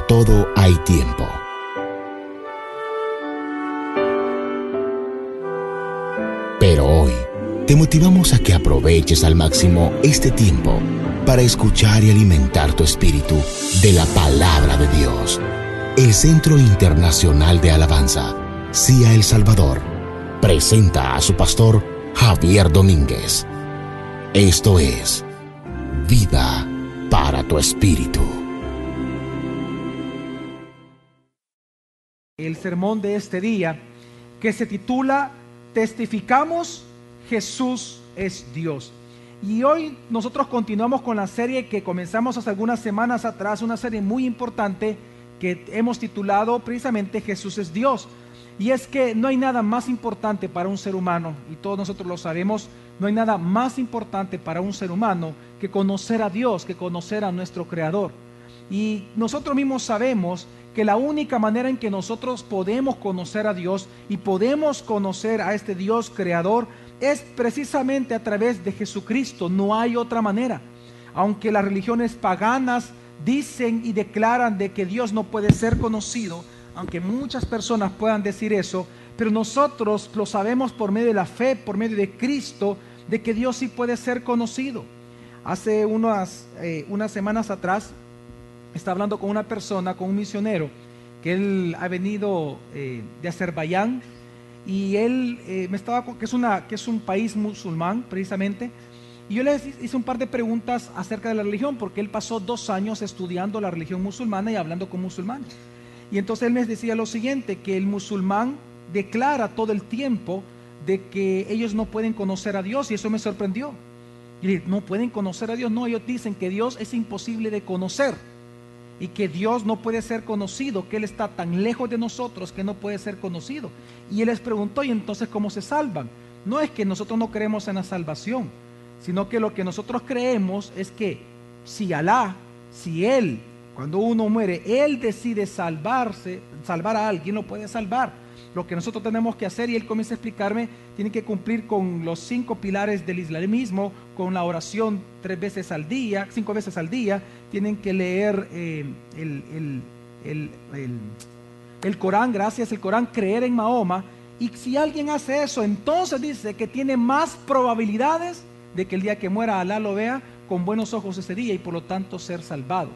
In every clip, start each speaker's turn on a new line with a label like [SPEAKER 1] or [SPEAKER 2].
[SPEAKER 1] Para todo hay tiempo. Pero hoy te motivamos a que aproveches al máximo este tiempo para escuchar y alimentar tu espíritu de la palabra de Dios. El Centro Internacional de Alabanza, CIA El Salvador, presenta a su pastor Javier Domínguez. Esto es Vida para tu Espíritu.
[SPEAKER 2] El sermón de este día, que se titula Testificamos, Jesús es Dios. Y hoy nosotros continuamos con la serie que comenzamos hace algunas semanas atrás, una serie muy importante que hemos titulado precisamente Jesús es Dios. Y es que no hay nada más importante para un ser humano, y todos nosotros lo sabemos, no hay nada más importante para un ser humano que conocer a Dios, que conocer a nuestro Creador. Y nosotros mismos sabemos que la única manera en que nosotros podemos conocer a Dios y podemos conocer a este Dios Creador es precisamente a través de Jesucristo. No hay otra manera. Aunque las religiones paganas dicen y declaran de que Dios no puede ser conocido, aunque muchas personas puedan decir eso, pero nosotros lo sabemos por medio de la fe, por medio de Cristo, de que Dios sí puede ser conocido. Hace unas semanas atrás estaba hablando con una persona, con un misionero, que él ha venido de Azerbaiyán, y él me estaba, que es un país musulmán precisamente, y yo le hice un par de preguntas acerca de la religión, porque él pasó 2 años estudiando la religión musulmana y hablando con musulmanes. Y entonces él me decía lo siguiente, que el musulmán declara todo el tiempo de que ellos no pueden conocer a Dios, y eso me sorprendió. Y le dije, no pueden conocer a Dios. No, ellos dicen que Dios es imposible de conocer y que Dios no puede ser conocido, que Él está tan lejos de nosotros que no puede ser conocido. Y él les preguntó, ¿y entonces cómo se salvan? No es que nosotros no creemos en la salvación, sino que lo que nosotros creemos es que si Alá, si Él, cuando uno muere, Él decide salvar a alguien, lo puede salvar. Lo que nosotros tenemos que hacer, y él comienza a explicarme, tiene que cumplir con los 5 pilares del islamismo, con la oración 5 veces al día, tienen que leer el Corán, el Corán, creer en Mahoma, y si alguien hace eso, entonces dice que tiene más probabilidades de que el día que muera Alá lo vea con buenos ojos ese día y por lo tanto ser salvado.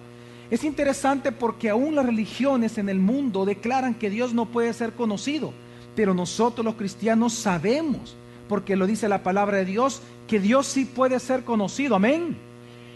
[SPEAKER 2] Es interesante porque aún las religiones en el mundo declaran que Dios no puede ser conocido, pero nosotros los cristianos sabemos, porque lo dice la palabra de Dios, que Dios sí puede ser conocido. Amén.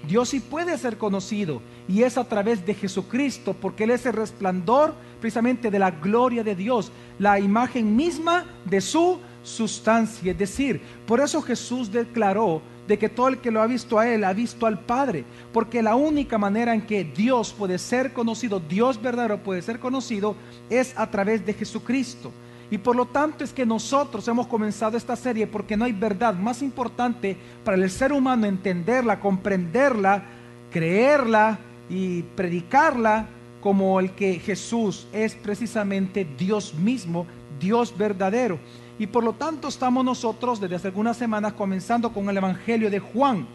[SPEAKER 2] Dios sí puede ser conocido, y es a través de Jesucristo, porque Él es el resplandor precisamente de la gloria de Dios, la imagen misma de su sustancia. Es decir, por eso Jesús declaró de que todo el que lo ha visto a Él ha visto al Padre, porque la única manera en que Dios puede ser conocido, Dios verdadero puede ser conocido, es a través de Jesucristo. Y por lo tanto es que nosotros hemos comenzado esta serie, porque no hay verdad más importante para el ser humano entenderla, comprenderla, creerla y predicarla, como el que Jesús es precisamente Dios mismo, Dios verdadero. Y por lo tanto estamos nosotros desde hace algunas semanas comenzando con el Evangelio de Juan,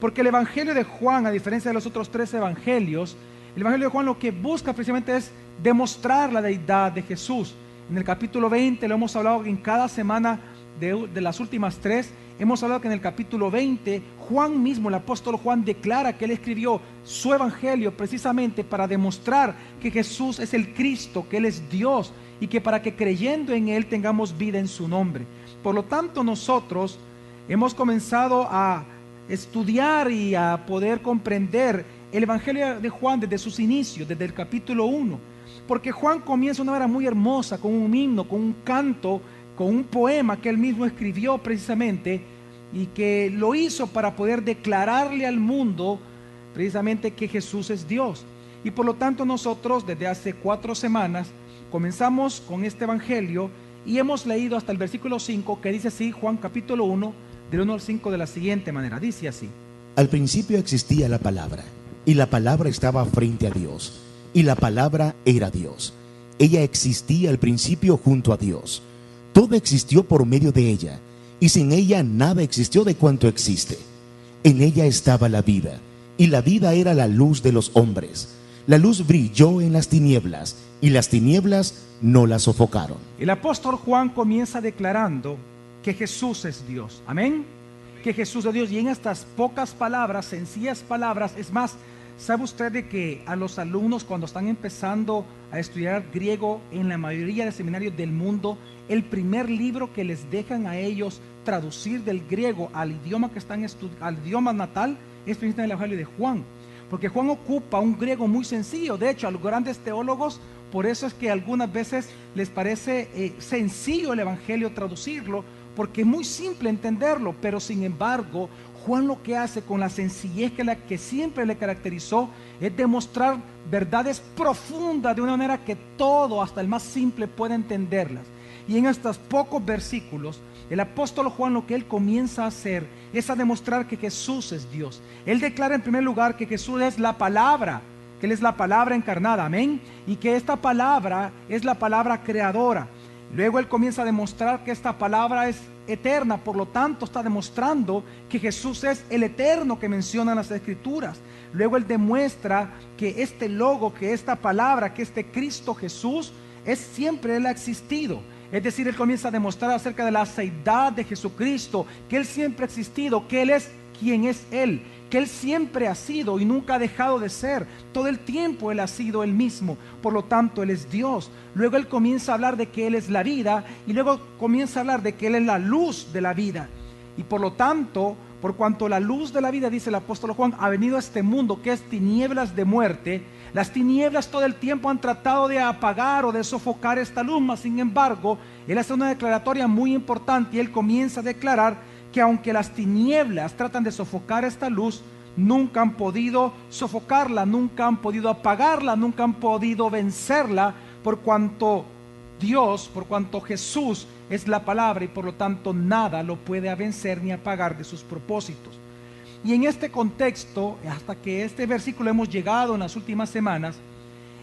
[SPEAKER 2] porque el Evangelio de Juan, a diferencia de los otros 3 evangelios, el Evangelio de Juan lo que busca precisamente es demostrar la deidad de Jesús. En el capítulo 20 lo hemos hablado en cada semana de las últimas 3, hemos hablado que en el capítulo 20 Juan mismo, el apóstol Juan, declara que él escribió su Evangelio precisamente para demostrar que Jesús es el Cristo, que Él es Dios, y que para que creyendo en Él tengamos vida en su nombre. Por lo tanto nosotros hemos comenzado a estudiar y a poder comprender el Evangelio de Juan desde sus inicios, desde el capítulo 1, porque Juan comienza una manera muy hermosa, con un himno, con un canto, con un poema que él mismo escribió precisamente, y que lo hizo para poder declararle al mundo precisamente que Jesús es Dios. Y por lo tanto nosotros desde hace 4 semanas comenzamos con este Evangelio y hemos leído hasta el versículo 5, que dice así, Juan capítulo 1, del 1 al 5, de la siguiente manera, dice así:
[SPEAKER 1] Al principio existía la palabra, y la palabra estaba frente a Dios, y la palabra era Dios. Ella existía al principio junto a Dios. Todo existió por medio de ella, y sin ella nada existió de cuanto existe. En ella estaba la vida, y la vida era la luz de los hombres. La luz brilló en las tinieblas y las tinieblas no la sofocaron.
[SPEAKER 2] El apóstol Juan comienza declarando que Jesús es Dios. Amén. Que Jesús es Dios. Y en estas pocas palabras, sencillas palabras, es más, ¿sabe usted de que a los alumnos cuando están empezando a estudiar griego en la mayoría de seminarios del mundo, el primer libro que les dejan a ellos traducir del griego al idioma que están al idioma natal es precisamente el Evangelio de Juan? Porque Juan ocupa un griego muy sencillo. De hecho, a los grandes teólogos, por eso es que algunas veces les parece sencillo el Evangelio traducirlo, porque es muy simple entenderlo. Pero sin embargo, Juan lo que hace con la sencillez que siempre le caracterizó es demostrar verdades profundas de una manera que todo, hasta el más simple, puede entenderlas. Y en estos pocos versículos, el apóstol Juan lo que él comienza a hacer es a demostrar que Jesús es Dios. Él declara en primer lugar que Jesús es la palabra, que Él es la palabra encarnada, amén, y que esta palabra es la palabra creadora. Luego él comienza a demostrar que esta palabra es eterna, por lo tanto está demostrando que Jesús es el eterno que mencionan las Escrituras. Luego él demuestra que este logo, que esta palabra, que este Cristo Jesús siempre Él ha existido. Es decir, él comienza a demostrar acerca de la seidad de Jesucristo, que Él siempre ha existido, que Él es quien es Él, que Él siempre ha sido y nunca ha dejado de ser. Todo el tiempo Él ha sido Él mismo, por lo tanto Él es Dios. Luego Él comienza a hablar de que Él es la vida y luego comienza a hablar de que Él es la luz de la vida. Y por lo tanto, por cuanto la luz de la vida, dice el apóstol Juan, ha venido a este mundo que es tinieblas de muerte, las tinieblas todo el tiempo han tratado de apagar o de sofocar esta luz, mas sin embargo, él hace una declaratoria muy importante y él comienza a declarar que aunque las tinieblas tratan de sofocar esta luz, nunca han podido sofocarla, nunca han podido apagarla, nunca han podido vencerla, por cuanto Dios, por cuanto Jesús es la palabra y por lo tanto nada lo puede vencer ni apagar de sus propósitos. Y en este contexto, hasta que este versículo hemos llegado en las últimas semanas,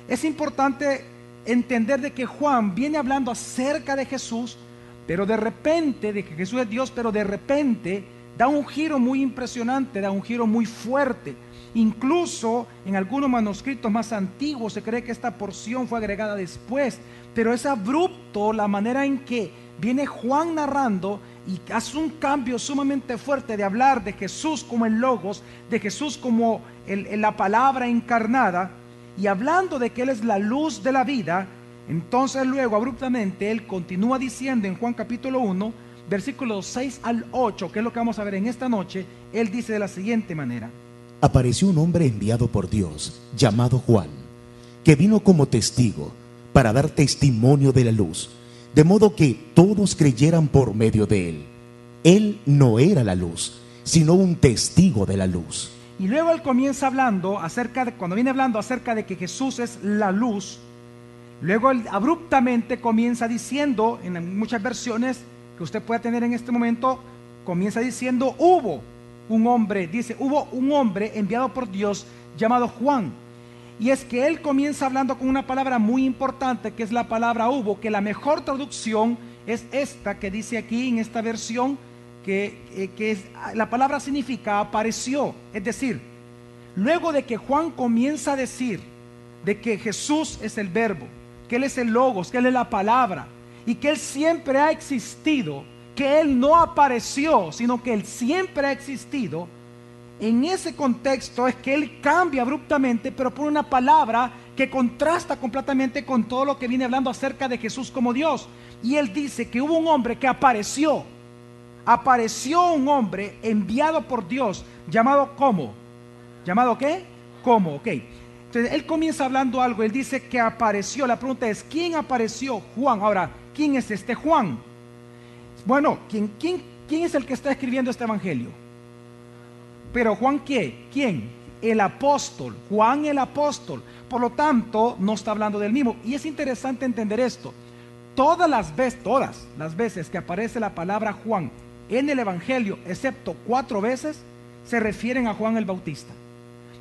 [SPEAKER 2] es importante entender de que Juan viene hablando acerca de Jesús, pero de repente, de que Jesús es Dios, pero de repente da un giro muy impresionante, da un giro muy fuerte. Incluso en algunos manuscritos más antiguos se cree que esta porción fue agregada después, pero es abrupto la manera en que viene Juan narrando y hace un cambio sumamente fuerte de hablar de Jesús como el Logos, de Jesús como la palabra encarnada, y hablando de que Él es la luz de la vida. Entonces luego abruptamente Él continúa diciendo en Juan capítulo 1, versículos 6 al 8, que es lo que vamos a ver en esta noche. Él dice de la siguiente manera:
[SPEAKER 1] apareció un hombre enviado por Dios, llamado Juan, que vino como testigo para dar testimonio de la luz, de modo que todos creyeran por medio de él. Él no era la luz, sino un testigo de la luz.
[SPEAKER 2] Y luego él comienza hablando cuando viene hablando acerca de que Jesús es la luz, luego él abruptamente comienza diciendo, en muchas versiones que usted pueda tener en este momento, comienza diciendo hubo un hombre enviado por Dios llamado Juan. Y es que él comienza hablando con una palabra muy importante, que es la palabra hubo, que la mejor traducción es esta que dice aquí en esta versión, la palabra significa apareció. Es decir, luego de que Juan comienza a decir de que Jesús es el verbo, que Él es el Logos, que Él es la palabra y que Él siempre ha existido, que Él no apareció, sino que Él siempre ha existido, en ese contexto es que Él cambia abruptamente, pero pone una palabra que contrasta completamente con todo lo que viene hablando acerca de Jesús como Dios. Y Él dice que hubo un hombre que apareció un hombre enviado por Dios, llamado ¿cómo? ¿Llamado qué? ¿Cómo? Ok. Entonces Él comienza hablando algo, Él dice que apareció. La pregunta es, ¿quién apareció? Juan. Ahora, ¿quién es este Juan? Bueno, ¿quién es el que está escribiendo este evangelio? Pero Juan, ¿qué? ¿Quién? El apóstol, Juan el apóstol. Por lo tanto, no está hablando del mismo. Y es interesante entender esto. Todas las veces que aparece la palabra Juan en el evangelio, excepto 4 veces, se refieren a Juan el Bautista.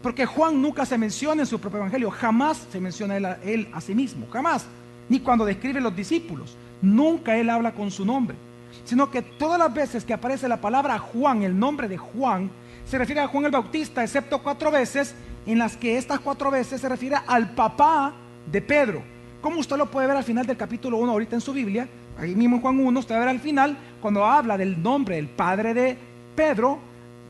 [SPEAKER 2] Porque Juan nunca se menciona en su propio evangelio, jamás se menciona él a sí mismo, jamás. Ni cuando describe a los discípulos, nunca él habla con su nombre. Sino que todas las veces que aparece la palabra Juan, el nombre de Juan, se refiere a Juan el Bautista, excepto 4 veces, en las que estas 4 veces se refiere al papá de Pedro. Como usted lo puede ver al final del capítulo 1 ahorita en su Biblia, ahí mismo en Juan 1, usted va a ver al final, cuando habla del nombre del padre de Pedro,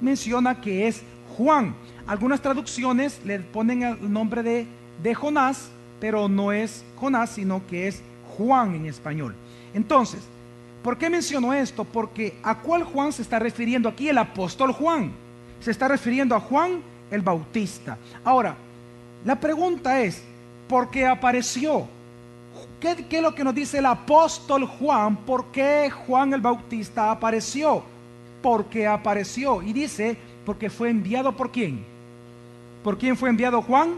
[SPEAKER 2] menciona que es Juan. Algunas traducciones le ponen el nombre de Jonás, pero no es Jonás, sino que es Juan en español. Entonces, ¿por qué menciono esto? Porque ¿a cuál Juan se está refiriendo aquí? El apóstol Juan. Se está refiriendo a Juan el Bautista. Ahora, la pregunta es, ¿por qué apareció? ¿Qué es lo que nos dice el apóstol Juan? ¿Por qué Juan el Bautista apareció? Porque apareció. Y dice, porque fue enviado ¿por quién? ¿Por quién fue enviado Juan?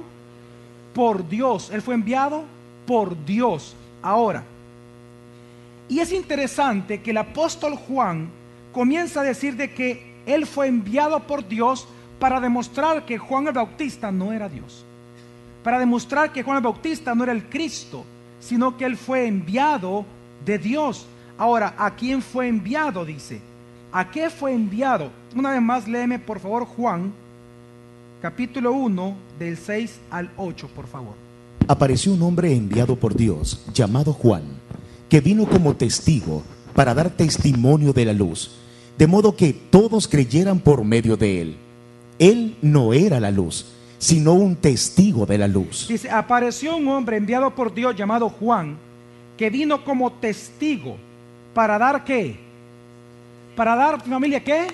[SPEAKER 2] Por Dios. Él fue enviado por Dios. Ahora, y es interesante que el apóstol Juan comienza a decir de que él fue enviado por Dios para demostrar que Juan el Bautista no era Dios. Para demostrar que Juan el Bautista no era el Cristo, sino que él fue enviado de Dios. Ahora, ¿a quién fue enviado? Dice. ¿A qué fue enviado? Una vez más, léeme por favor Juan, capítulo 1, del 6 al 8, por favor.
[SPEAKER 3] Apareció un hombre enviado por Dios, llamado Juan, que vino como testigo para dar testimonio de la luz, de modo que todos creyeran por medio de él. Él no era la luz, sino un testigo de la luz.
[SPEAKER 2] Dice, apareció un hombre enviado por Dios llamado Juan, que vino como testigo para dar ¿qué? Para dar, familia, ¿qué?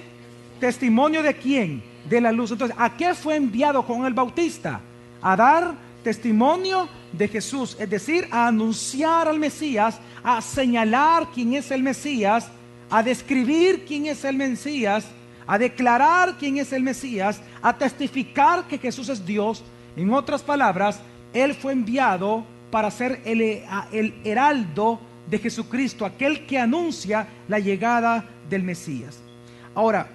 [SPEAKER 2] Testimonio de quién? De la luz. Entonces, ¿a qué fue enviado Juan el Bautista? A dar testimonio de Jesús, es decir, a anunciar al Mesías, a señalar quién es el Mesías, a describir quién es el Mesías, a declarar quién es el Mesías, a testificar que Jesús es Dios. En otras palabras, él fue enviado para ser el heraldo de Jesucristo, aquel que anuncia la llegada del Mesías. Ahora,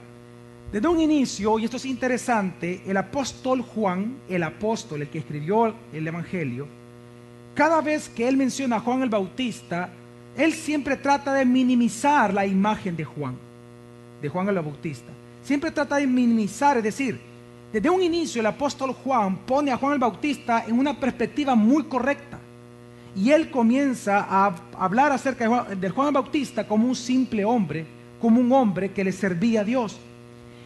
[SPEAKER 2] desde un inicio, y esto es interesante, el apóstol Juan, el apóstol, el que escribió el Evangelio, cada vez que él menciona a Juan el Bautista, él siempre trata de minimizar la imagen de Juan el Bautista. Siempre trata de minimizar, es decir, desde un inicio el apóstol Juan pone a Juan el Bautista en una perspectiva muy correcta. Y él comienza a hablar acerca de Juan el Bautista como un simple hombre, como un hombre que le servía a Dios.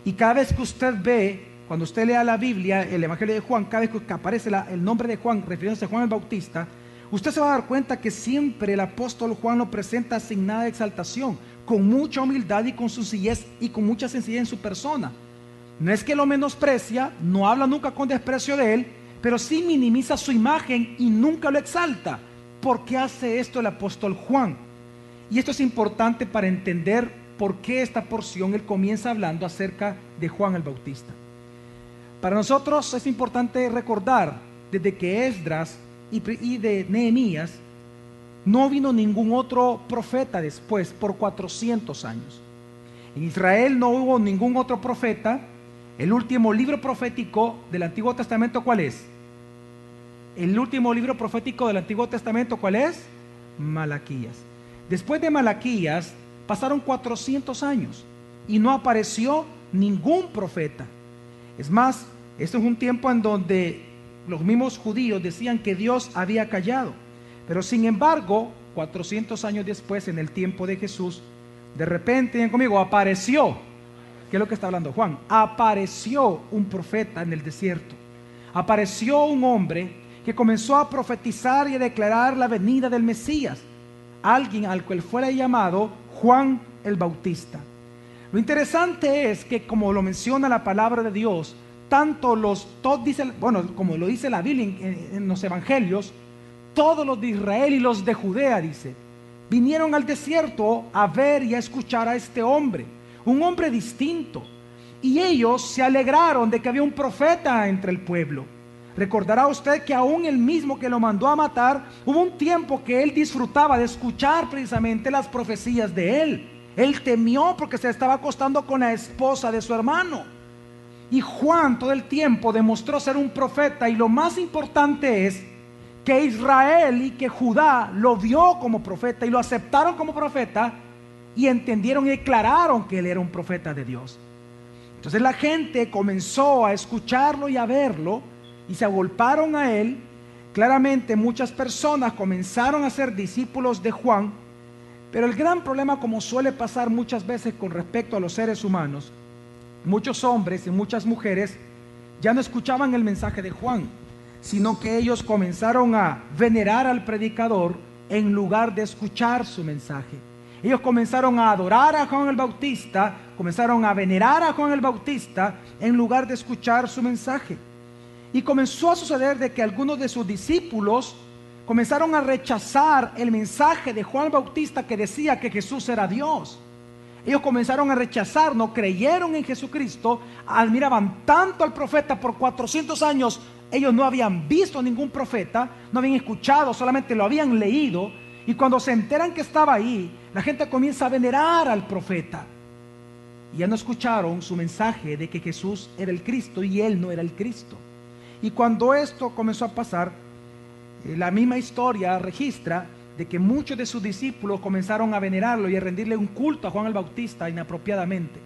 [SPEAKER 2] Y cada vez que usted ve, cuando usted lea la Biblia, el Evangelio de Juan, cada vez que aparece el nombre de Juan, refiriéndose a Juan el Bautista, usted se va a dar cuenta que siempre el apóstol Juan lo presenta sin nada de exaltación, con mucha humildad y con sencillez y con mucha sencillez en su persona. No es que lo menosprecia, no habla nunca con desprecio de él, pero sí minimiza su imagen y nunca lo exalta. ¿Por qué hace esto el apóstol Juan? Y esto es importante para entender por qué esta porción él comienza hablando acerca de Juan el Bautista. Para nosotros es importante recordar desde que Esdras y de Nehemías no vino ningún otro profeta después por 400 años. En Israel no hubo ningún otro profeta. El último libro profético del Antiguo Testamento, ¿cuál es? El último libro profético del Antiguo Testamento, ¿cuál es? Malaquías. Después de Malaquías pasaron 400 años y no apareció ningún profeta. Es más, este es un tiempo en donde los mismos judíos decían que Dios había callado. Pero sin embargo, 400 años después, en el tiempo de Jesús, de repente, ven conmigo, apareció. ¿Qué es lo que está hablando Juan? Apareció un profeta en el desierto. Apareció un hombre que comenzó a profetizar y a declarar la venida del Mesías. Alguien al cual fuera llamado Juan el Bautista. Lo interesante es que, como lo menciona la palabra de Dios, tanto como lo dice la Biblia en los evangelios, todos los de Israel y los de Judea, dice, vinieron al desierto a ver y a escuchar a este hombre, un hombre distinto. Y ellos se alegraron de que había un profeta entre el pueblo. Recordará usted que aún el mismo que lo mandó a matar, hubo un tiempo que él disfrutaba de escuchar precisamente las profecías de él. Él temió porque se estaba acostando con la esposa de su hermano. Y Juan todo el tiempo demostró ser un profeta, y lo más importante es que Israel y que Judá lo vio como profeta y lo aceptaron como profeta y entendieron y declararon que él era un profeta de Dios. Entonces la gente comenzó a escucharlo y a verlo, y se agolparon a él. Claramente muchas personas comenzaron a ser discípulos de Juan, pero el gran problema, como suele pasar muchas veces con respecto a los seres humanos, muchos hombres y muchas mujeres ya no escuchaban el mensaje de Juan, sino que ellos comenzaron a venerar al predicador en lugar de escuchar su mensaje. Ellos comenzaron a adorar a Juan el Bautista, comenzaron a venerar a Juan el Bautista en lugar de escuchar su mensaje. Y comenzó a suceder de que algunos de sus discípulos comenzaron a rechazar el mensaje de Juan el Bautista que decía que Jesús era Dios. Ellos comenzaron a rechazar, no creyeron en Jesucristo, admiraban tanto al profeta por 400 años. Ellos no habían visto ningún profeta, no habían escuchado, solamente lo habían leído. Y cuando se enteran que estaba ahí, la gente comienza a venerar al profeta. Y ya no escucharon su mensaje de que Jesús era el Cristo y él no era el Cristo. Y cuando esto comenzó a pasar, la misma historia registra de que muchos de sus discípulos comenzaron a venerarlo y a rendirle un culto a Juan el Bautista inapropiadamente.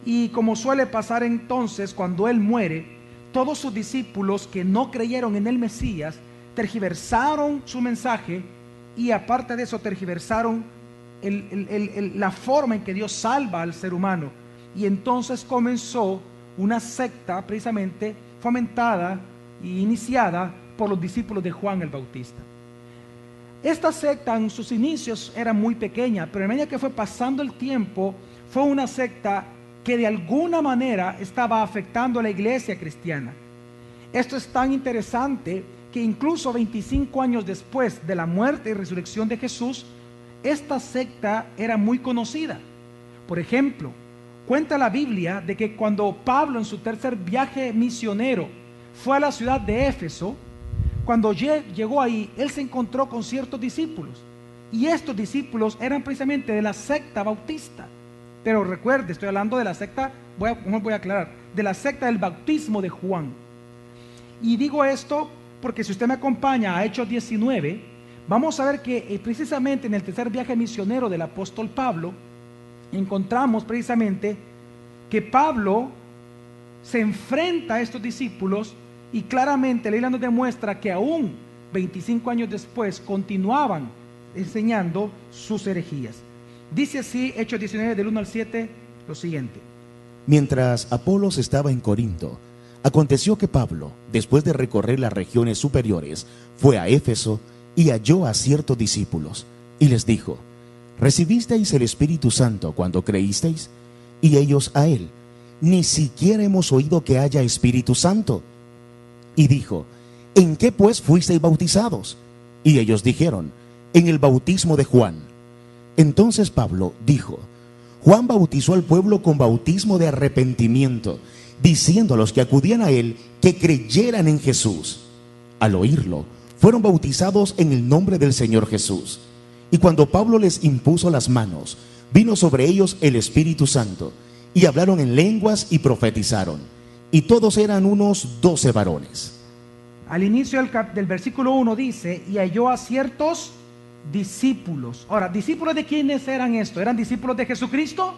[SPEAKER 2] Y como suele pasar entonces, cuando él muere, todos sus discípulos que no creyeron en el Mesías tergiversaron su mensaje, y aparte de eso tergiversaron la forma en que Dios salva al ser humano. Y entonces comenzó una secta precisamente fomentada e iniciada por los discípulos de Juan el Bautista. Esta secta en sus inicios era muy pequeña, pero a medida que fue pasando el tiempo, fue una secta que de alguna manera estaba afectando a la iglesia cristiana. Esto es tan interesante que incluso 25 años después de la muerte y resurrección de Jesús, esta secta era muy conocida. Por ejemplo, cuenta la Biblia de que cuando Pablo en su tercer viaje misionero fue a la ciudad de Éfeso, cuando llegó ahí, él se encontró con ciertos discípulos, y estos discípulos eran precisamente de la secta bautista. Pero recuerde, estoy hablando de la secta, voy a aclarar, de la secta del bautismo de Juan. Y digo esto porque si usted me acompaña a Hechos 19, vamos a ver que precisamente en el tercer viaje misionero del apóstol Pablo, encontramos precisamente que Pablo se enfrenta a estos discípulos, y claramente la Biblia nos demuestra que aún 25 años después continuaban enseñando sus herejías. Dice así Hechos 19 del 1 al 7 lo siguiente:
[SPEAKER 3] Mientras Apolos estaba en Corinto, aconteció que Pablo, después de recorrer las regiones superiores, fue a Éfeso y halló a ciertos discípulos, y les dijo: ¿Recibisteis el Espíritu Santo cuando creísteis? Y ellos a él: Ni siquiera hemos oído que haya Espíritu Santo. Y dijo: ¿En qué pues fuisteis bautizados? Y ellos dijeron: En el bautismo de Juan. Entonces Pablo dijo: Juan bautizó al pueblo con bautismo de arrepentimiento, diciendo a los que acudían a él que creyeran en Jesús. Al oírlo, fueron bautizados en el nombre del Señor Jesús. Y cuando Pablo les impuso las manos, vino sobre ellos el Espíritu Santo, y hablaron en lenguas y profetizaron. Y todos eran unos 12 varones.
[SPEAKER 2] Al inicio del versículo 1 dice: y halló a ciertos discípulos. Ahora, ¿discípulos de quiénes eran estos? ¿Eran discípulos de Jesucristo?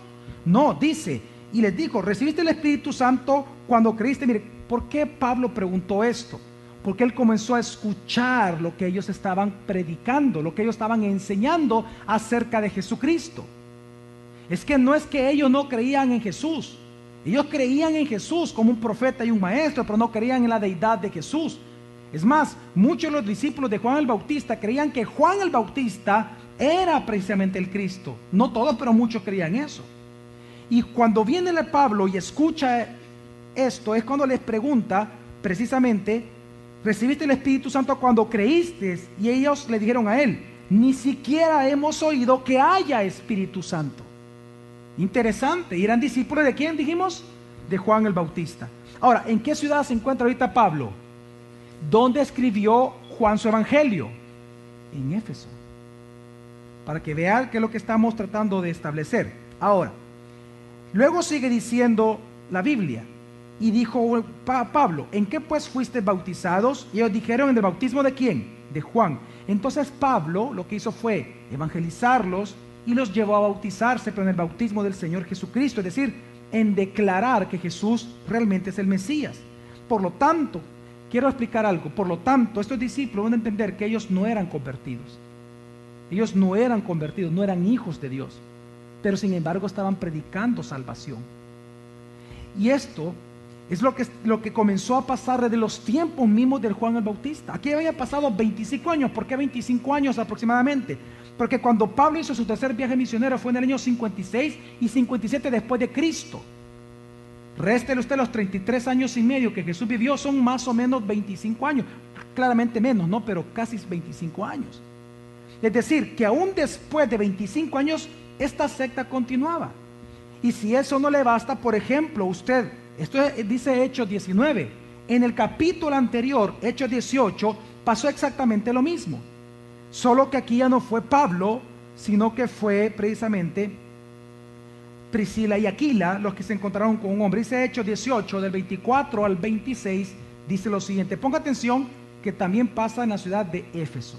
[SPEAKER 2] No, dice, y les dijo: ¿recibiste el Espíritu Santo cuando creíste? Mire, ¿por qué Pablo preguntó esto? Porque él comenzó a escuchar lo que ellos estaban predicando, lo que ellos estaban enseñando acerca de Jesucristo. Es que no es que ellos no creían en Jesús. Ellos creían en Jesús como un profeta y un maestro, pero no creían en la deidad de Jesús. Es más, muchos de los discípulos de Juan el Bautista creían que Juan el Bautista era precisamente el Cristo. No todos, pero muchos creían eso. Y cuando viene el Pablo y escucha esto, es cuando les pregunta precisamente: ¿recibiste el Espíritu Santo cuando creíste? Y ellos le dijeron a él: ni siquiera hemos oído que haya Espíritu Santo. Interesante. ¿Y eran discípulos de quién dijimos? De Juan el Bautista. Ahora, ¿en qué ciudad se encuentra ahorita Pablo? ¿Dónde escribió Juan su evangelio? En Éfeso. Para que vean qué es lo que estamos tratando de establecer. Ahora, luego sigue diciendo la Biblia: y dijo Pablo: ¿en qué pues fuiste bautizados? Y ellos dijeron: ¿en el bautismo de quién? De Juan. Entonces Pablo lo que hizo fue evangelizarlos y los llevó a bautizarse, pero en el bautismo del Señor Jesucristo, es decir, en declarar que Jesús realmente es el Mesías. Por lo tanto, quiero explicar algo. Por lo tanto, estos discípulos van a entender que ellos no eran convertidos. Ellos no eran convertidos, no eran hijos de Dios, pero sin embargo estaban predicando salvación. Y esto es lo que comenzó a pasar desde los tiempos mismos del Juan el Bautista. Aquí había pasado 25 años. ¿Por qué 25 años aproximadamente? Porque cuando Pablo hizo su tercer viaje misionero fue en el año 56 y 57 después de Cristo. Réstele usted los 33 años y medio que Jesús vivió, son más o menos 25 años. Claramente menos, ¿no? Pero casi 25 años. Es decir, que aún después de 25 años, esta secta continuaba. Y si eso no le basta, por ejemplo, usted, esto dice Hechos 19, en el capítulo anterior, Hechos 18, pasó exactamente lo mismo. Solo que aquí ya no fue Pablo, sino que fue precisamente Priscila y Aquila los que se encontraron con un hombre. Dice Hechos 18, del 24 al 26, dice lo siguiente. Ponga atención que también pasa en la ciudad de Éfeso.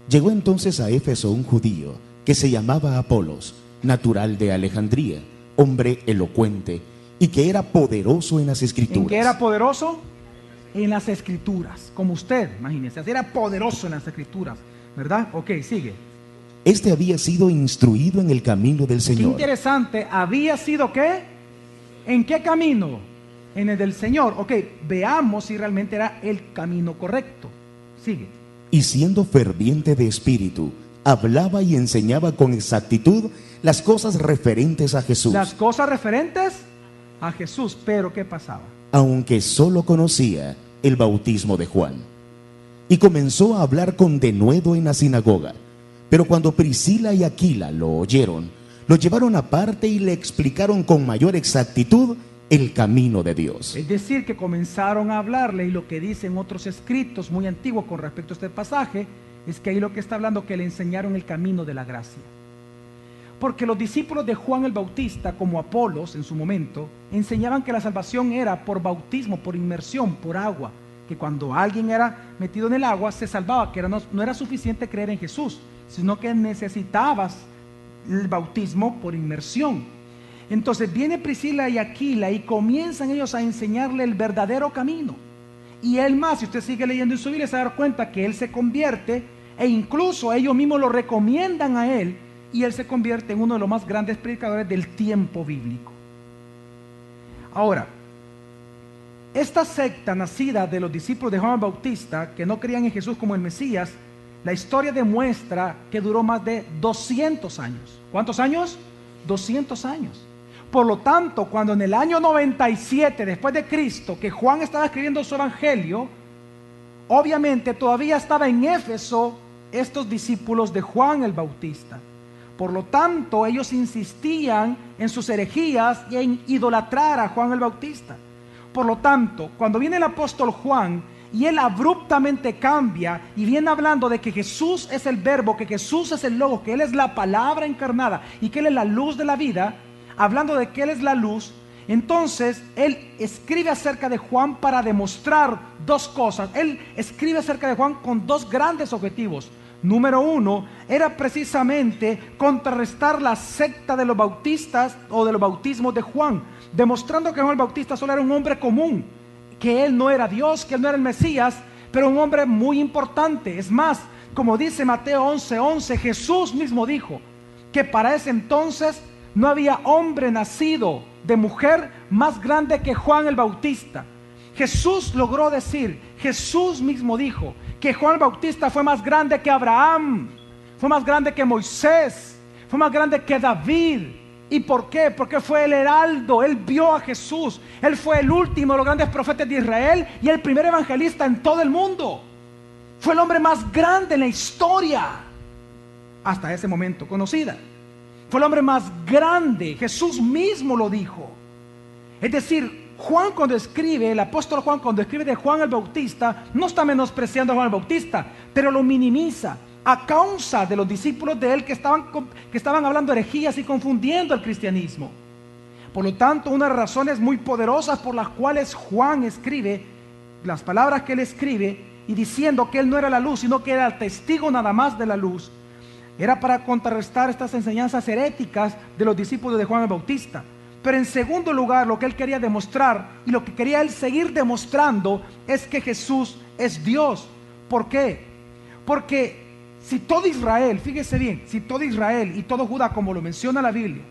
[SPEAKER 3] Llegó entonces a Éfeso un judío que se llamaba Apolos, natural de Alejandría, hombre elocuente y que era poderoso en las escrituras.
[SPEAKER 2] ¿En qué era poderoso? En las escrituras, como usted, imagínese, era poderoso en las escrituras, ¿verdad? Ok, sigue.
[SPEAKER 3] Este había sido instruido en el camino del Señor.
[SPEAKER 2] Qué interesante, ¿había sido qué? ¿En qué camino? En el del Señor. Ok, veamos si realmente era el camino correcto. Sigue.
[SPEAKER 3] Y siendo ferviente de espíritu, hablaba y enseñaba con exactitud las cosas referentes a Jesús.
[SPEAKER 2] Las cosas referentes a Jesús, pero ¿qué pasaba?
[SPEAKER 3] Aunque solo conocía el bautismo de Juan. Y comenzó a hablar con denuedo en la sinagoga. Pero cuando Priscila y Aquila lo oyeron, lo llevaron aparte y le explicaron con mayor exactitud el camino de Dios.
[SPEAKER 2] Es decir, que comenzaron a hablarle, y lo que dicen otros escritos muy antiguos con respecto a este pasaje, es que ahí lo que está hablando que le enseñaron el camino de la gracia. Porque los discípulos de Juan el Bautista, como Apolos en su momento, enseñaban que la salvación era por bautismo, por inmersión, por agua. Que cuando alguien era metido en el agua se salvaba, que no era suficiente creer en Jesús, sino que necesitabas el bautismo por inmersión. Entonces viene Priscila y Aquila y comienzan ellos a enseñarle el verdadero camino. Y él más, si usted sigue leyendo en su Biblia, se va a dar cuenta que él se convierte, e incluso ellos mismos lo recomiendan a él, y él se convierte en uno de los más grandes predicadores del tiempo bíblico. Ahora, esta secta nacida de los discípulos de Juan el Bautista, que no creían en Jesús como el Mesías, la historia demuestra que duró más de 200 años. ¿Cuántos años? 200 años. Por lo tanto, cuando en el año 97 después de Cristo, que Juan estaba escribiendo su evangelio, obviamente todavía estaba en Éfeso estos discípulos de Juan el Bautista. Por lo tanto, ellos insistían en sus herejías y en idolatrar a Juan el Bautista. Por lo tanto, cuando viene el apóstol Juan y él abruptamente cambia y viene hablando de que Jesús es el verbo, que Jesús es el Logos, que Él es la palabra encarnada y que Él es la luz de la vida, hablando de que Él es la luz, entonces él escribe acerca de Juan para demostrar dos cosas. Él escribe acerca de Juan con dos grandes objetivos. Número uno, era precisamente contrarrestar la secta de los bautistas o de los bautismos de Juan, demostrando que Juan el Bautista solo era un hombre común, que él no era Dios, que él no era el Mesías, pero un hombre muy importante. Es más, como dice Mateo 11:11, Jesús mismo dijo que para ese entonces no había hombre nacido de mujer más grande que Juan el Bautista. Jesús logró decir, Jesús mismo dijo que Juan el Bautista fue más grande que Abraham, fue más grande que Moisés, fue más grande que David. ¿Y por qué? Porque fue el heraldo, él vio a Jesús, él fue el último de los grandes profetas de Israel y el primer evangelista en todo el mundo. Fue el hombre más grande en la historia hasta ese momento conocida. Fue el hombre más grande, Jesús mismo lo dijo. Es decir, Juan cuando escribe, el apóstol Juan cuando escribe de Juan el Bautista, no está menospreciando a Juan el Bautista, pero lo minimiza a causa de los discípulos de él que estaban hablando herejías y confundiendo el cristianismo. Por lo tanto, una de las razones muy poderosas por las cuales Juan escribe las palabras que él escribe y diciendo que él no era la luz, sino que era el testigo nada más de la luz, era para contrarrestar estas enseñanzas heréticas de los discípulos de Juan el Bautista. Pero en segundo lugar, lo que él quería demostrar y lo que quería él seguir demostrando es que Jesús es Dios. ¿Por qué? Porque si todo Israel, fíjese bien, si todo Israel y todo Judá, como lo menciona la Biblia,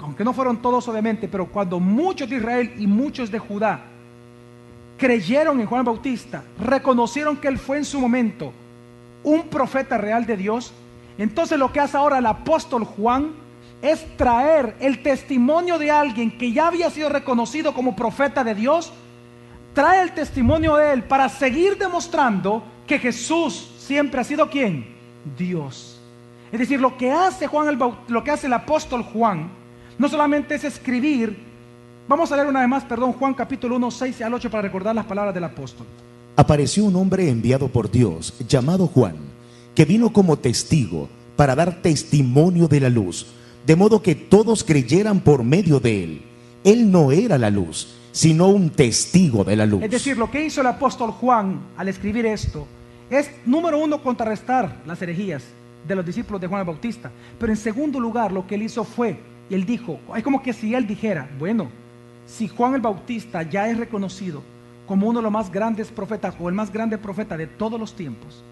[SPEAKER 2] aunque no fueron todos obviamente, pero cuando muchos de Israel y muchos de Judá creyeron en Juan el Bautista, reconocieron que él fue en su momento un profeta real de Dios, entonces lo que hace ahora el apóstol Juan es traer el testimonio de alguien que ya había sido reconocido como profeta de Dios, trae el testimonio de él para seguir demostrando que Jesús siempre ha sido ¿quién? Dios. Es decir, lo que hace lo que hace el apóstol Juan no solamente es escribir. Vamos a leer una vez más, Juan capítulo 1, 6 al 8 para recordar las palabras del apóstol.
[SPEAKER 3] Apareció un hombre enviado por Dios, llamado Juan, que vino como testigo para dar testimonio de la luz, de modo que todos creyeran por medio de él. Él no era la luz, sino un testigo de la luz.
[SPEAKER 2] Es decir, lo que hizo el apóstol Juan al escribir esto es, número uno, contrarrestar las herejías de los discípulos de Juan el Bautista. Pero en segundo lugar, lo que él hizo fue, él dijo, es como que si él dijera, bueno, si Juan el Bautista ya es reconocido como uno de los más grandes profetas o el más grande profeta de todos los tiempos,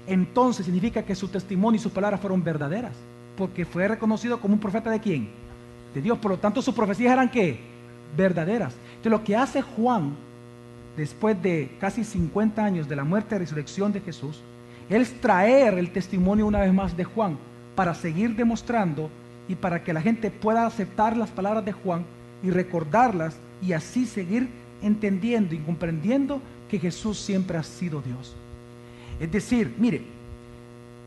[SPEAKER 2] entonces significa que su testimonio y sus palabras fueron verdaderas, porque fue reconocido como un profeta ¿de quién? De Dios. Por lo tanto, sus profecías eran ¿qué? Verdaderas. Entonces, lo que hace Juan después de casi 50 años de la muerte y resurrección de Jesús, es traer el testimonio una vez más de Juan para seguir demostrando y para que la gente pueda aceptar las palabras de Juan y recordarlas y así seguir entendiendo y comprendiendo que Jesús siempre ha sido Dios. Es decir, mire,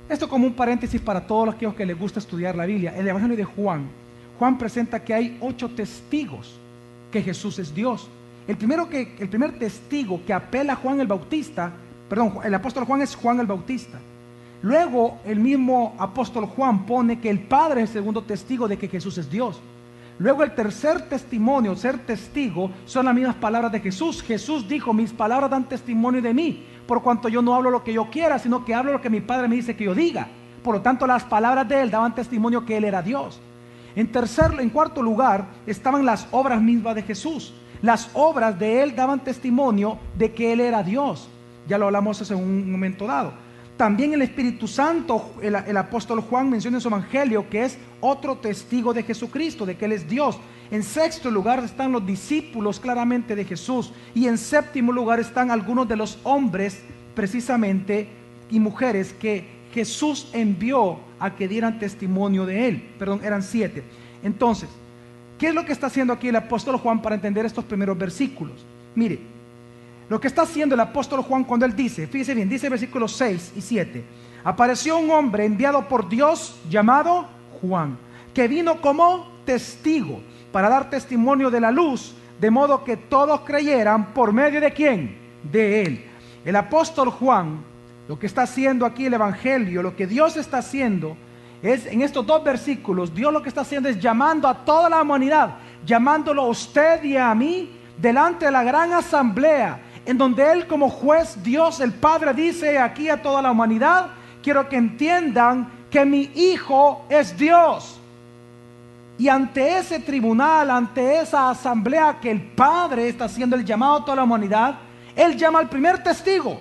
[SPEAKER 2] esto como un paréntesis para todos aquellos que les gusta estudiar la Biblia. El Evangelio de Juan presenta que hay 8 testigos que Jesús es Dios. El primer testigo que apela a Juan el Bautista, el apóstol Juan, es Juan el Bautista. Luego el mismo apóstol Juan pone que el Padre es el segundo testigo de que Jesús es Dios. Luego el tercer testimonio, ser testigo, son las mismas palabras de Jesús. Jesús dijo, mis palabras dan testimonio de mí, por cuanto yo no hablo lo que yo quiera, sino que hablo lo que mi Padre me dice que yo diga. Por lo tanto, las palabras de él daban testimonio que él era Dios. En cuarto lugar, estaban las obras mismas de Jesús. Las obras de él daban testimonio de que él era Dios. Ya lo hablamos hace un momento dado. También el Espíritu Santo, el apóstol Juan menciona en su evangelio que es otro testigo de Jesucristo, de que él es Dios. En sexto lugar están los discípulos claramente de Jesús. Y en séptimo lugar están algunos de los hombres precisamente y mujeres que Jesús envió a que dieran testimonio de él. Eran 7. Entonces, ¿qué es lo que está haciendo aquí el apóstol Juan para entender estos primeros versículos? Mire, lo que está haciendo el apóstol Juan cuando él dice, fíjese bien, dice versículos 6 y 7. Apareció un hombre enviado por Dios llamado Juan, que vino como testigo para dar testimonio de la luz, de modo que todos creyeran por medio de ¿quién? De él. El apóstol Juan, lo que está haciendo aquí el evangelio, lo que Dios está haciendo es, en estos 2 versículos, Dios lo que está haciendo es llamando a toda la humanidad, llamándolo a usted y a mí delante de la gran asamblea, en donde él como juez, Dios el Padre, dice aquí a toda la humanidad, quiero que entiendan que mi hijo es Dios. Y ante ese tribunal, ante esa asamblea que el Padre está haciendo el llamado a toda la humanidad, él llama al primer testigo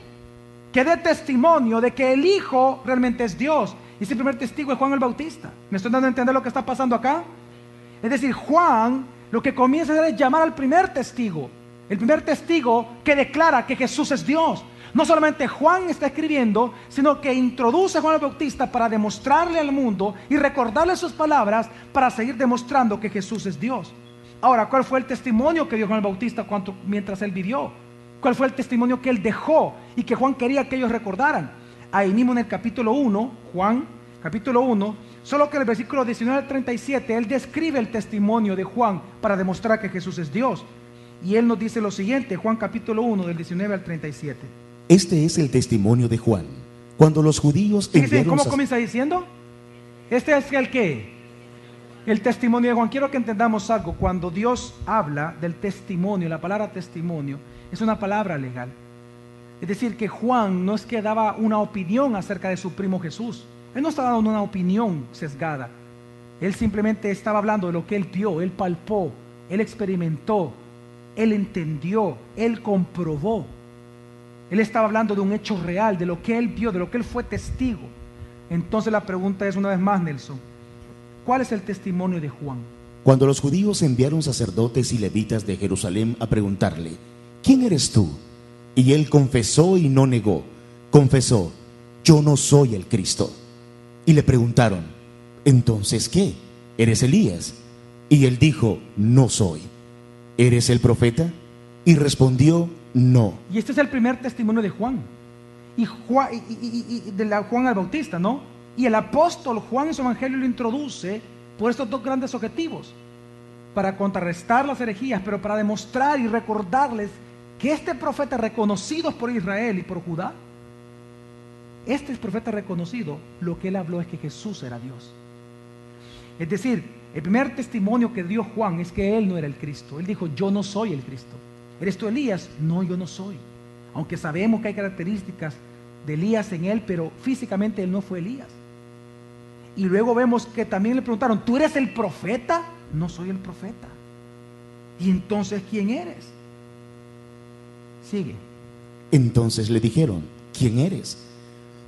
[SPEAKER 2] que dé testimonio de que el hijo realmente es Dios. Y ese primer testigo es Juan el Bautista. ¿Me estoy dando a entender lo que está pasando acá? Es decir, Juan lo que comienza a hacer es llamar al primer testigo. El primer testigo que declara que Jesús es Dios. No solamente Juan está escribiendo, sino que introduce a Juan el Bautista para demostrarle al mundo y recordarle sus palabras para seguir demostrando que Jesús es Dios. Ahora, ¿cuál fue el testimonio que dio Juan el Bautista mientras él vivió? ¿Cuál fue el testimonio que él dejó y que Juan quería que ellos recordaran? Ahí mismo en el capítulo 1, Juan, capítulo 1, solo que en el versículo 19 al 37, él describe el testimonio de Juan para demostrar que Jesús es Dios. Y él nos dice lo siguiente, Juan capítulo 1, del 19 al 37.
[SPEAKER 3] Este es el testimonio de Juan. Cuando los judíos enviaron...
[SPEAKER 2] ¿Cómo comienza diciendo? Este es el ¿qué? El testimonio de Juan. Quiero que entendamos algo. Cuando Dios habla del testimonio, la palabra testimonio es una palabra legal. Es decir, que Juan no es que daba una opinión acerca de su primo Jesús. Él no estaba dando una opinión sesgada. Él simplemente estaba hablando de lo que él vio, él palpó, él experimentó, él entendió, él comprobó. Él estaba hablando de un hecho real, de lo que él vio, de lo que él fue testigo. Entonces la pregunta es una vez más, Nelson, ¿cuál es el testimonio de Juan?
[SPEAKER 3] Cuando los judíos enviaron sacerdotes y levitas de Jerusalén a preguntarle, ¿quién eres tú? Y él confesó y no negó. Confesó, yo no soy el Cristo. Y le preguntaron, ¿entonces qué? ¿Eres Elías? Y él dijo, no soy. ¿Eres el profeta? Y respondió, no.
[SPEAKER 2] Y este es el primer testimonio de Juan. Juan el Bautista, ¿no? Y el apóstol Juan en su evangelio lo introduce por estos dos grandes objetivos: para contrarrestar las herejías, pero para demostrar y recordarles que este profeta reconocido por Israel y por Judá, este profeta reconocido, lo que él habló es que Jesús era Dios. Es decir, el primer testimonio que dio Juan es que él no era el Cristo. Él dijo, yo no soy el Cristo. ¿Eres tú Elías? No, yo no soy. Aunque sabemos que hay características de Elías en él, pero físicamente él no fue Elías. Y luego vemos que también le preguntaron, ¿tú eres el profeta? No soy el profeta. ¿Y entonces quién eres? Sigue.
[SPEAKER 3] Entonces le dijeron, ¿quién eres?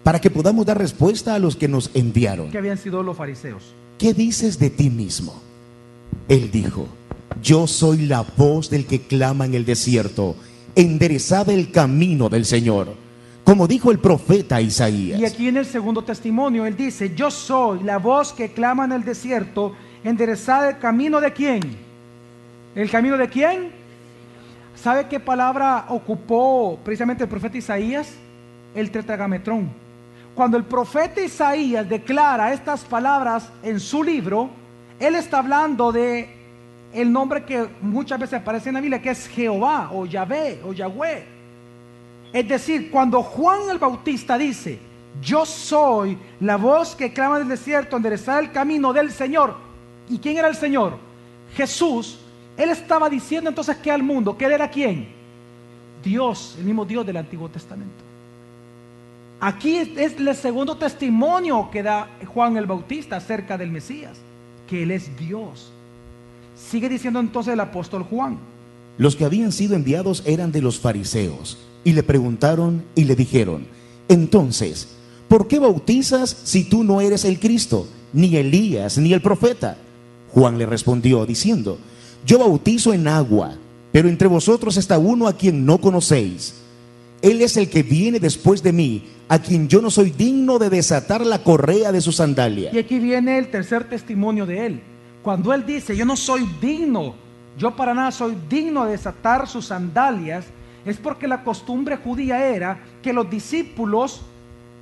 [SPEAKER 3] Para que podamos dar respuesta a los que nos enviaron.
[SPEAKER 2] Que habían sido los fariseos.
[SPEAKER 3] ¿Qué dices de ti mismo? Él dijo, yo soy la voz del que clama en el desierto, enderezad el camino del Señor, como dijo el profeta Isaías.
[SPEAKER 2] Y aquí en el segundo testimonio él dice, yo soy la voz que clama en el desierto, enderezad el camino de ¿quién? ¿El camino de quién? ¿Sabe qué palabra ocupó precisamente el profeta Isaías? El tetragametrón. Cuando el profeta Isaías declara estas palabras en su libro, él está hablando de el nombre que muchas veces aparece en la Biblia, que es Jehová o Yahvé o Yahweh. Es decir, cuando Juan el Bautista dice, yo soy la voz que clama en el desierto, enderezar el camino del Señor. ¿Y quién era el Señor? Jesús. Él estaba diciendo entonces que al mundo, que él era ¿quién? Dios, el mismo Dios del Antiguo Testamento. Aquí es el segundo testimonio que da Juan el Bautista acerca del Mesías, que él es Dios. Sigue diciendo entonces el apóstol Juan.
[SPEAKER 3] Los que habían sido enviados eran de los fariseos, y le preguntaron y le dijeron, entonces, ¿por qué bautizas si tú no eres el Cristo, ni Elías, ni el profeta? Juan le respondió diciendo, yo bautizo en agua, pero entre vosotros está uno a quien no conocéis. Él es el que viene después de mí, a quien yo no soy digno de desatar la correa de su sandalia.
[SPEAKER 2] Y aquí viene el tercer testimonio de él. Cuando él dice, yo no soy digno, yo para nada soy digno de desatar sus sandalias, es porque la costumbre judía era que los discípulos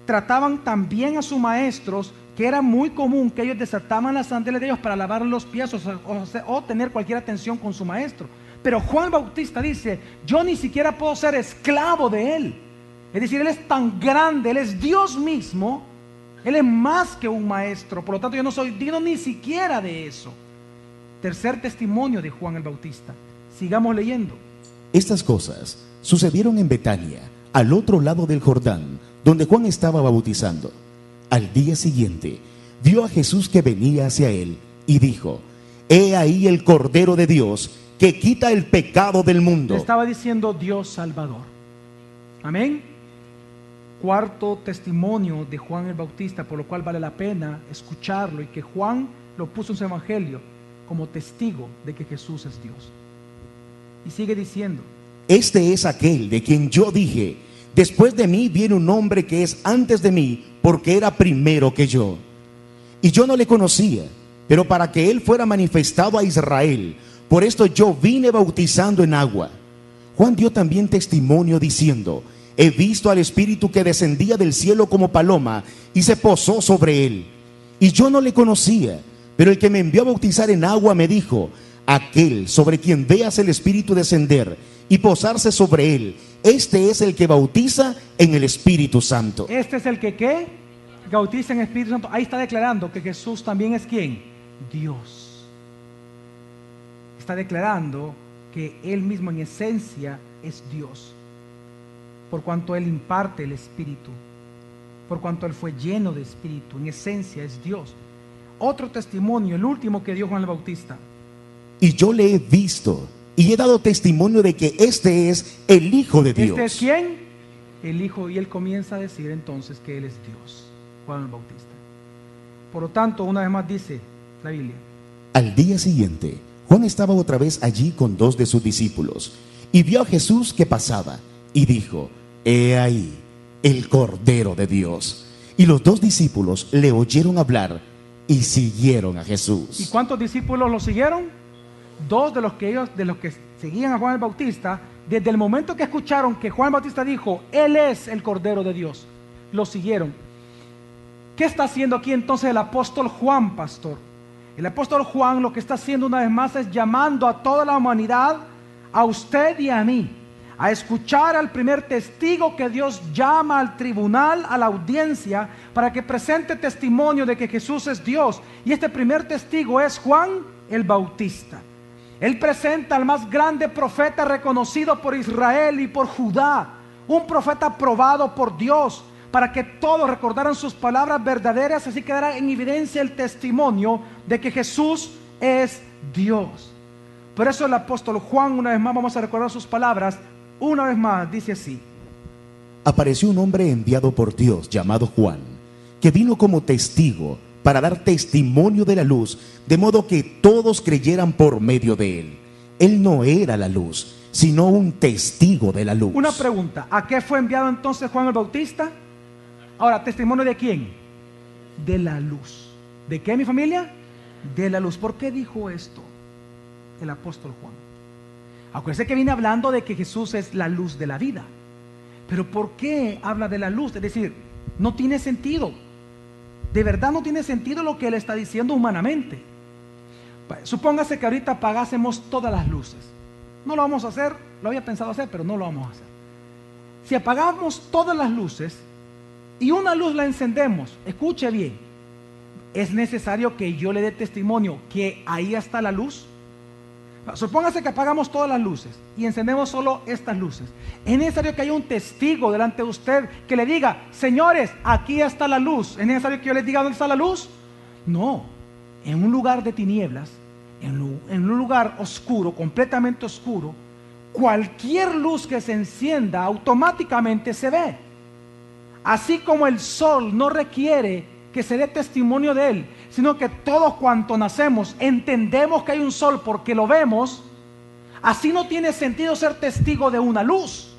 [SPEAKER 2] trataban también a sus maestros, que era muy común que ellos desataban las sandalias de ellos para lavar los pies o tener cualquier atención con su maestro. Pero Juan Bautista dice, yo ni siquiera puedo ser esclavo de él. Es decir, él es tan grande, él es Dios mismo, él es más que un maestro, por lo tanto yo no soy digno ni siquiera de eso. Tercer testimonio de Juan el Bautista. Sigamos leyendo.
[SPEAKER 3] Estas cosas sucedieron en Betania, al otro lado del Jordán, donde Juan estaba bautizando. Al día siguiente, vio a Jesús que venía hacia él y dijo, he ahí el Cordero de Dios que quita el pecado del mundo.
[SPEAKER 2] Le estaba diciendo Dios Salvador. Amén. Cuarto testimonio de Juan el Bautista, por lo cual vale la pena escucharlo, y que Juan lo puso en su evangelio como testigo de que Jesús es Dios. Y sigue diciendo,
[SPEAKER 3] este es aquel de quien yo dije, después de mí viene un hombre que es antes de mí, porque era primero que yo. Y yo no le conocía, pero para que él fuera manifestado a Israel, por esto yo vine bautizando en agua. Juan dio también testimonio diciendo, he visto al Espíritu que descendía del cielo como paloma y se posó sobre él. Y yo no le conocía, pero el que me envió a bautizar en agua me dijo, aquel sobre quien veas el Espíritu descender y posarse sobre él, este es el que bautiza en el Espíritu Santo.
[SPEAKER 2] Este es el que ¿qué? Bautiza en el Espíritu Santo. Ahí está declarando que Jesús también es ¿quién? Dios. Está declarando que él mismo en esencia es Dios, por cuanto él imparte el Espíritu, por cuanto él fue lleno de Espíritu, en esencia es Dios. otro testimonio, el último que dio Juan el Bautista.
[SPEAKER 3] Y yo le he visto y he dado testimonio de que este es el Hijo de Dios.
[SPEAKER 2] ¿Este es quién? El Hijo. Y él comienza a decir entonces que él es Dios, Juan el Bautista. Por lo tanto, una vez más dice la Biblia.
[SPEAKER 3] Al día siguiente, Juan estaba otra vez allí con 2 de sus discípulos y vio a Jesús que pasaba y dijo: he ahí el Cordero de Dios. Y los 2 discípulos le oyeron hablar y siguieron a Jesús.
[SPEAKER 2] ¿Y cuántos discípulos lo siguieron? 2 de los que seguían a Juan el Bautista, desde el momento que escucharon que Juan el Bautista dijo: él es el Cordero de Dios, lo siguieron. ¿Qué está haciendo aquí entonces el apóstol Juan, pastor? El apóstol Juan lo que está haciendo una vez más es llamando a toda la humanidad, a usted y a mí, a escuchar al primer testigo que Dios llama al tribunal, a la audiencia, para que presente testimonio de que Jesús es Dios. Y este primer testigo es Juan el Bautista. Él presenta al más grande profeta reconocido por Israel y por Judá, un profeta aprobado por Dios, para que todos recordaran sus palabras verdaderas, así quedará en evidencia el testimonio de que Jesús es Dios. Por eso el apóstol Juan, una vez más vamos a recordar sus palabras, una vez más dice así:
[SPEAKER 3] apareció un hombre enviado por Dios llamado Juan, que vino como testigo para dar testimonio de la luz, de modo que todos creyeran por medio de él. Él no era la luz, sino un testigo de la luz.
[SPEAKER 2] Una pregunta: ¿a qué fue enviado entonces Juan el Bautista? Ahora, ¿testimonio de quién? De la luz. ¿De qué, mi familia? De la luz. ¿Por qué dijo esto el apóstol Juan? Acuérdense que viene hablando de que Jesús es la luz de la vida. Pero ¿por qué habla de la luz? Es decir, no tiene sentido. De verdad no tiene sentido lo que él está diciendo humanamente. Supóngase que ahorita apagásemos todas las luces. No lo vamos a hacer, lo había pensado hacer, pero no lo vamos a hacer. Si apagamos todas las luces y una luz la encendemos, escuche bien, ¿es necesario que yo le dé testimonio que ahí está la luz? Supóngase que apagamos todas las luces y encendemos solo estas luces. ¿Es necesario que haya un testigo delante de usted que le diga: señores, aquí está la luz? ¿Es necesario que yo les diga dónde está la luz? No. En un lugar de tinieblas, en un lugar oscuro, completamente oscuro, cualquier luz que se encienda automáticamente se ve. Así como el sol no requiere que se dé testimonio de él, sino que todos cuanto nacemos entendemos que hay un sol porque lo vemos. Así no tiene sentido ser testigo de una luz.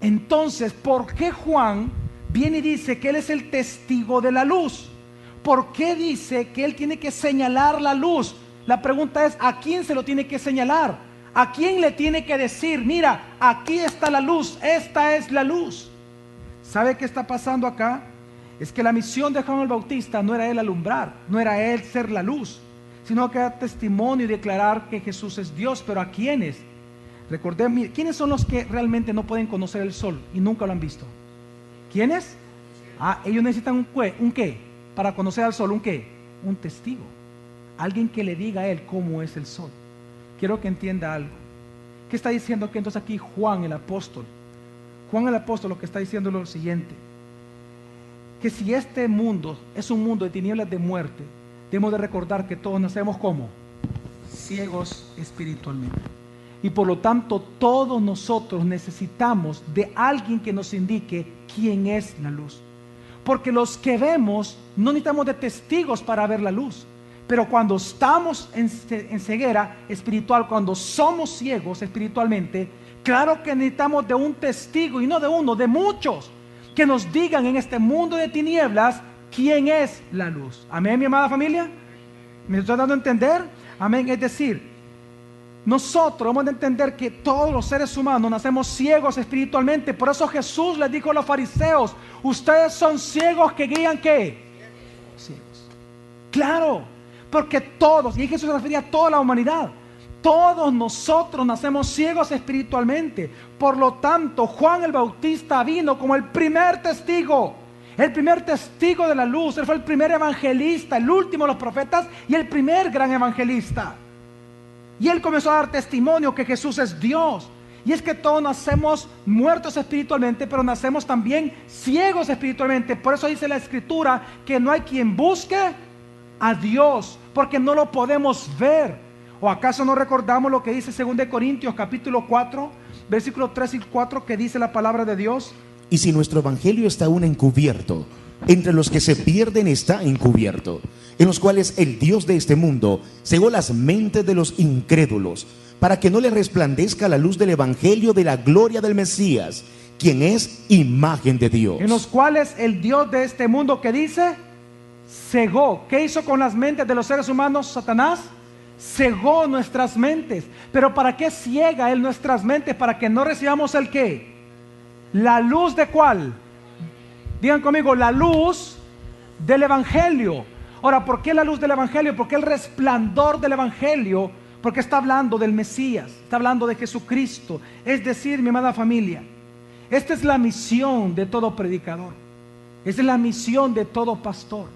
[SPEAKER 2] Entonces, ¿por qué Juan viene y dice que él es el testigo de la luz? ¿Por qué dice que él tiene que señalar la luz? La pregunta es: ¿a quién se lo tiene que señalar? ¿A quién le tiene que decir: mira, aquí está la luz, esta es la luz? ¿Sabe qué está pasando acá? Es que la misión de Juan el Bautista no era él alumbrar, no era él ser la luz, sino que dar testimonio y declarar que Jesús es Dios. Pero ¿a quiénes? Recordemos, ¿quiénes son los que realmente no pueden conocer el sol y nunca lo han visto? ¿Quiénes? Ellos necesitan un qué para conocer al sol. ¿Un qué? Un testigo, alguien que le diga a él cómo es el sol. Quiero que entienda algo. ¿Qué está diciendo aquí entonces aquí Juan el apóstol? Juan el apóstol lo que está diciendo es lo siguiente: que si este mundo es un mundo de tinieblas de muerte, debemos de recordar que todos nacemos como ciegos espiritualmente, y por lo tanto todos nosotros necesitamos de alguien que nos indique quién es la luz, porque los que vemos no necesitamos de testigos para ver la luz. Pero cuando estamos en ceguera espiritual, cuando somos ciegos espiritualmente, claro que necesitamos de un testigo, y no de uno, de muchos, que nos digan en este mundo de tinieblas quién es la luz. Amén, mi amada familia. ¿Me estoy dando a entender? Amén. Es decir, nosotros hemos de entender que todos los seres humanos nacemos ciegos espiritualmente. Por eso Jesús les dijo a los fariseos: ustedes son ciegos que guían ¿qué? Ciegos. Claro, porque todos, y Jesús se refería a toda la humanidad, todos nosotros nacemos ciegos espiritualmente. Por lo tanto, Juan el Bautista vino como el primer testigo de la luz. Él fue el primer evangelista, el último de los profetas y el primer gran evangelista. Y él comenzó a dar testimonio que Jesús es Dios. Y es que todos nacemos muertos espiritualmente, pero nacemos también ciegos espiritualmente. Por eso dice la Escritura que no hay quien busque a Dios, porque no lo podemos ver. ¿O acaso no recordamos lo que dice 2 Corintios capítulo 4, versículos 3 y 4, que dice la palabra de Dios?
[SPEAKER 3] Y si nuestro evangelio está aún encubierto, entre los que se pierden está encubierto, en los cuales el Dios de este mundo cegó las mentes de los incrédulos, para que no les resplandezca la luz del evangelio de la gloria del Mesías, quien es imagen de Dios.
[SPEAKER 2] En los cuales el Dios de este mundo, ¿qué dice? Cegó. ¿Qué hizo con las mentes de los seres humanos Satanás? Cegó nuestras mentes. ¿Pero para qué ciega él nuestras mentes? Para que no recibamos el ¿qué? La luz de ¿cuál? Digan conmigo, la luz del evangelio. Ahora, ¿por qué la luz del evangelio? ¿Por qué el resplandor del evangelio? Porque está hablando del Mesías, está hablando de Jesucristo. Es decir, mi amada familia, esta es la misión de todo predicador, esta es la misión de todo pastor,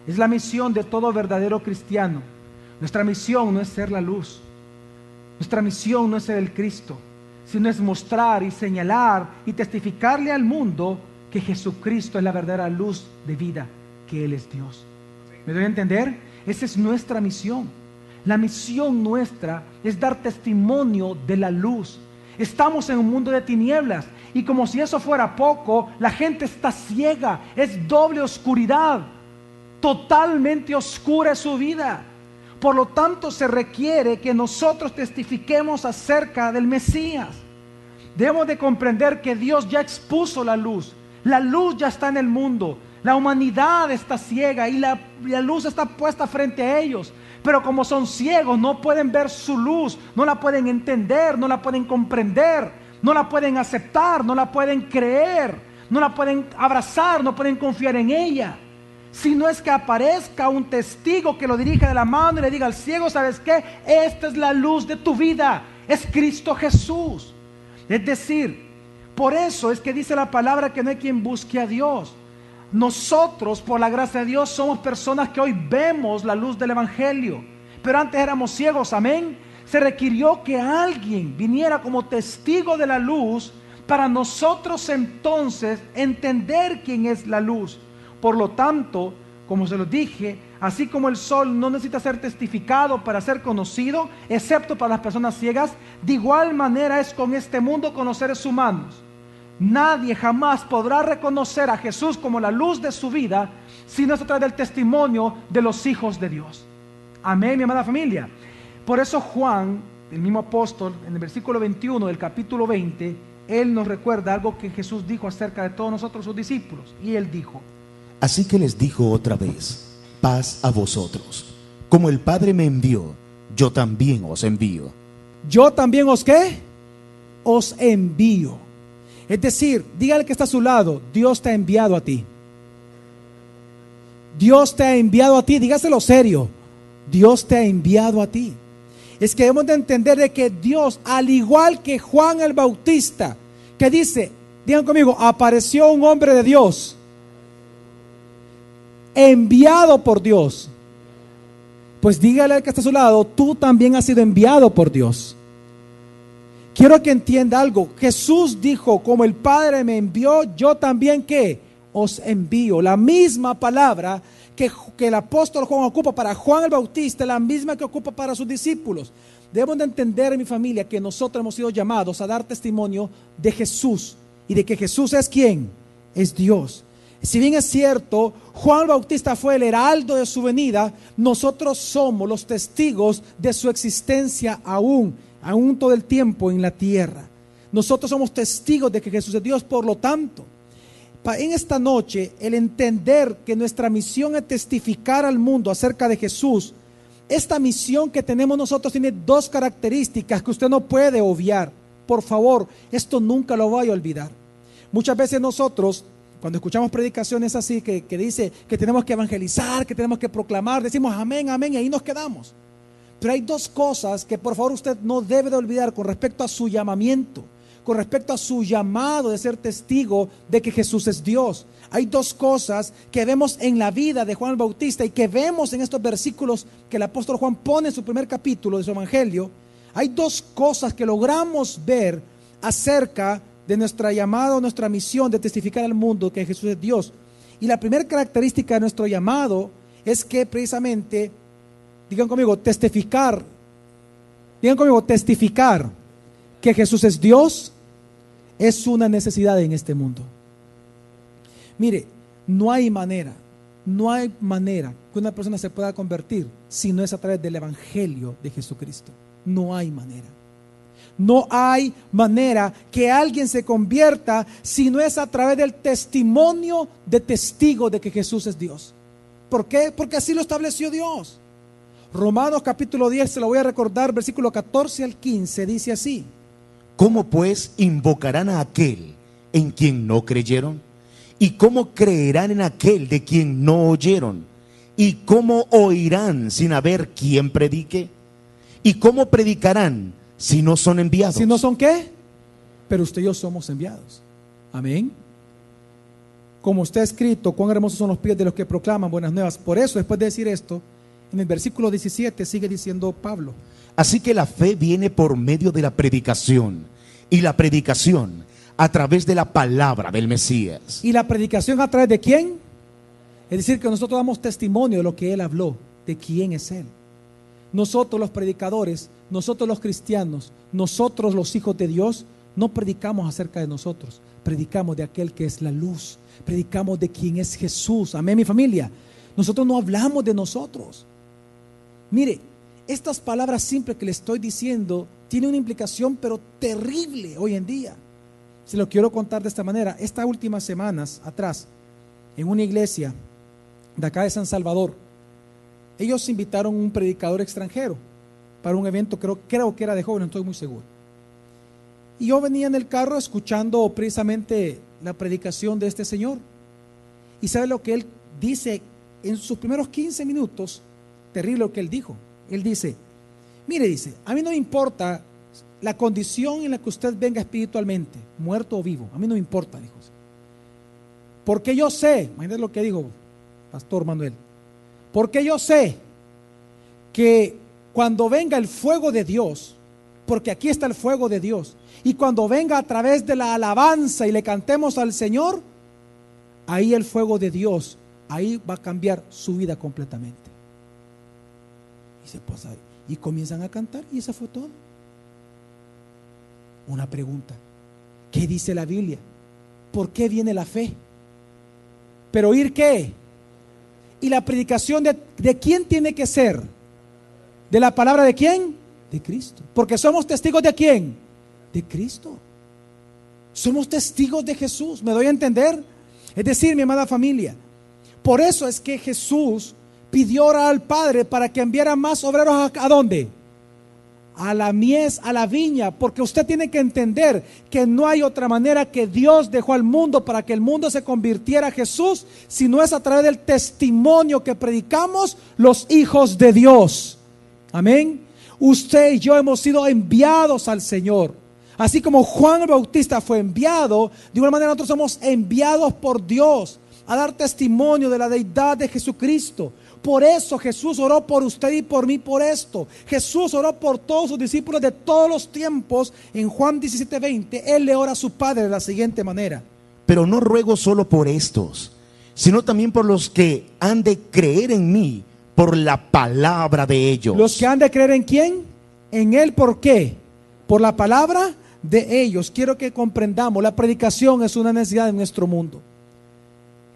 [SPEAKER 2] es la misión de todo verdadero cristiano. Nuestra misión no es ser la luz, nuestra misión no es ser el Cristo, sino es mostrar y señalar y testificarle al mundo que Jesucristo es la verdadera luz de vida, que Él es Dios. ¿Me doy a entender? Esa es nuestra misión. La misión nuestra es dar testimonio de la luz. Estamos en un mundo de tinieblas y como si eso fuera poco, la gente está ciega, es doble oscuridad, totalmente oscura es su vida. Por lo tanto, se requiere que nosotros testifiquemos acerca del Mesías. Debemos de comprender que Dios ya expuso la luz ya está en el mundo, la humanidad está ciega y la luz está puesta frente a ellos. Pero como son ciegos, no pueden ver su luz, no la pueden entender, no la pueden comprender, no la pueden aceptar, no la pueden creer, no la pueden abrazar, no pueden confiar en ella. Si no es que aparezca un testigo que lo dirija de la mano y le diga al ciego, ¿sabes qué? Esta es la luz de tu vida, es Cristo Jesús. Es decir, por eso es que dice la palabra que no hay quien busque a Dios. Nosotros, por la gracia de Dios, somos personas que hoy vemos la luz del evangelio, pero antes éramos ciegos, amén. Se requirió que alguien viniera como testigo de la luz para nosotros entonces entender quién es la luz. Por lo tanto, como se los dije, así como el sol no necesita ser testificado para ser conocido, excepto para las personas ciegas, de igual manera es con este mundo, con los seres humanos. Nadie jamás podrá reconocer a Jesús como la luz de su vida si no se trae del testimonio de los hijos de Dios. Amén, mi amada familia. Por eso Juan, el mismo apóstol, en el versículo 21 del capítulo 20, él nos recuerda algo que Jesús dijo acerca de todos nosotros sus discípulos. Y él dijo:
[SPEAKER 3] así que les dijo otra vez, paz a vosotros. Como el Padre me envió, yo también os envío.
[SPEAKER 2] Yo también os ¿qué? Os envío. Es decir, dígale que está a su lado, Dios te ha enviado a ti. Dios te ha enviado a ti, dígaselo serio. Dios te ha enviado a ti. Es que debemos de entender de que Dios, al igual que Juan el Bautista, que dice, digan conmigo, apareció un hombre de Dios, enviado por Dios. Pues dígale al que está a su lado, tú también has sido enviado por Dios. Quiero que entienda algo. Jesús dijo, como el Padre me envió, yo también ¿qué? Os envío. La misma palabra que el apóstol Juan ocupa para Juan el Bautista, la misma que ocupa para sus discípulos. Debemos de entender, mi familia, que nosotros hemos sido llamados a dar testimonio de Jesús y de que Jesús es ¿quién? Es Dios. Si bien es cierto, Juan el Bautista fue el heraldo de su venida, nosotros somos los testigos de su existencia aún todo el tiempo en la tierra. Nosotros somos testigos de que Jesús es Dios. Por lo tanto, en esta noche, el entender que nuestra misión es testificar al mundo acerca de Jesús, esta misión que tenemos nosotros tiene dos características que usted no puede obviar. Por favor, esto nunca lo vaya a olvidar. Muchas veces nosotros, cuando escuchamos predicaciones así que dice que tenemos que evangelizar, que tenemos que proclamar, decimos amén, amén, y ahí nos quedamos. Pero hay dos cosas que por favor usted no debe de olvidar con respecto a su llamamiento, con respecto a su llamado de ser testigo de que Jesús es Dios. Hay dos cosas que vemos en la vida de Juan el Bautista y que vemos en estos versículos que el apóstol Juan pone en su primer capítulo de su evangelio. Hay dos cosas que logramos ver acerca de nuestra llamada, nuestra misión de testificar al mundo que Jesús es Dios. Y la primera característica de nuestro llamado es que precisamente, digan conmigo, testificar que Jesús es Dios es una necesidad en este mundo. Mire, no hay manera que una persona se pueda convertir si no es a través del Evangelio de Jesucristo. No hay manera. No hay manera que alguien se convierta si no es a través del testimonio de testigo de que Jesús es Dios. ¿Por qué? Porque así lo estableció Dios. Romanos capítulo 10, se lo voy a recordar, versículo 14 al 15, dice así:
[SPEAKER 3] ¿Cómo pues invocarán a aquel en quien no creyeron? ¿Y cómo creerán en aquel de quien no oyeron? ¿Y cómo oirán sin haber quien predique? ¿Y cómo predicarán si no son enviados?
[SPEAKER 2] ¿Si no son qué? Pero usted y yo somos enviados. Amén. Como está escrito, cuán hermosos son los pies de los que proclaman buenas nuevas. Por eso, después de decir esto, en el versículo 17 sigue diciendo Pablo:
[SPEAKER 3] así que la fe viene por medio de la predicación, y la predicación a través de la palabra del Mesías.
[SPEAKER 2] ¿Y la predicación a través de quién? Es decir, que nosotros damos testimonio de lo que Él habló, de quién es Él. Nosotros los predicadores, nosotros los cristianos, nosotros los hijos de Dios, no predicamos acerca de nosotros, predicamos de aquel que es la luz, predicamos de quién es Jesús. Amén, mi familia. Nosotros no hablamos de nosotros. Mire, estas palabras simples que le estoy diciendo tienen una implicación pero terrible hoy en día. Se lo quiero contar de esta manera. Estas últimas semanas atrás, en una iglesia de acá de San Salvador, ellos invitaron a un predicador extranjero para un evento, creo que era de jóvenes, no estoy muy seguro. Y yo venía en el carro escuchando precisamente la predicación de este señor. Y ¿sabe lo que él dice en sus primeros 15 minutos? Terrible lo que él dijo. Él dice: mire, dice, a mí no me importa la condición en la que usted venga espiritualmente, muerto o vivo, a mí no me importa, dijo. Porque yo sé, imagínate lo que dijo Pastor Manuel, porque yo sé que cuando venga el fuego de Dios, porque aquí está el fuego de Dios, y cuando venga a través de la alabanza y le cantemos al Señor, ahí el fuego de Dios, ahí va a cambiar su vida completamente. Y se pasa y comienzan a cantar, y eso fue todo. Una pregunta: ¿qué dice la Biblia? ¿Por qué viene la fe? ¿Pero oír qué? ¿Y la predicación de quién tiene que ser? ¿De la palabra de quién? De Cristo. Porque somos testigos de quién? De Cristo. Somos testigos de Jesús. ¿Me doy a entender? Es decir, mi amada familia, por eso es que Jesús pidió orar al Padre para que enviara más obreros. ¿A dónde? A la mies, a la viña, porque usted tiene que entender que no hay otra manera que Dios dejó al mundo para que el mundo se convirtiera a Jesús, si no es a través del testimonio que predicamos los hijos de Dios. Amén. Usted y yo hemos sido enviados al Señor. Así como Juan el Bautista fue enviado, de igual manera nosotros somos enviados por Dios a dar testimonio de la deidad de Jesucristo. Por eso Jesús oró por usted y por mí por esto. Jesús oró por todos sus discípulos de todos los tiempos. En Juan 17:20, Él le ora a su Padre de la siguiente manera:
[SPEAKER 3] pero no ruego solo por estos, sino también por los que han de creer en mí por la palabra de ellos.
[SPEAKER 2] ¿Los que han de creer en quién? En Él. ¿Por qué? Por la palabra de ellos. Quiero que comprendamos, la predicación es una necesidad en nuestro mundo.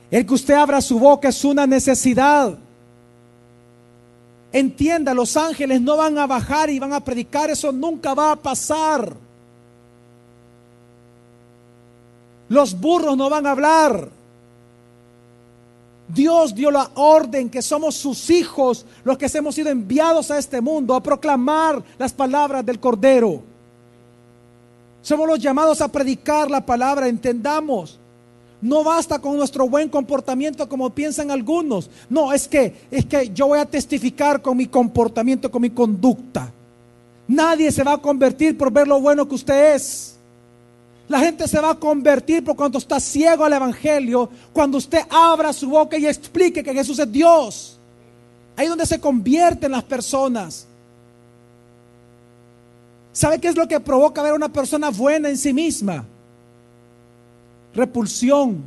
[SPEAKER 2] El que usted abra su boca es una necesidad. Entienda, los ángeles no van a bajar y van a predicar, eso nunca va a pasar. Los burros no van a hablar. Dios dio la orden que somos sus hijos, los que hemos sido enviados a este mundo a proclamar las palabras del Cordero. Somos los llamados a predicar la palabra, entendamos. No basta con nuestro buen comportamiento como piensan algunos. No, es que yo voy a testificar con mi comportamiento, con mi conducta. Nadie se va a convertir por ver lo bueno que usted es. La gente se va a convertir por cuando está ciego al evangelio, cuando usted abra su boca y explique que Jesús es Dios. Ahí es donde se convierten las personas. ¿Sabe qué es lo que provoca ver a una persona buena en sí misma? Repulsión.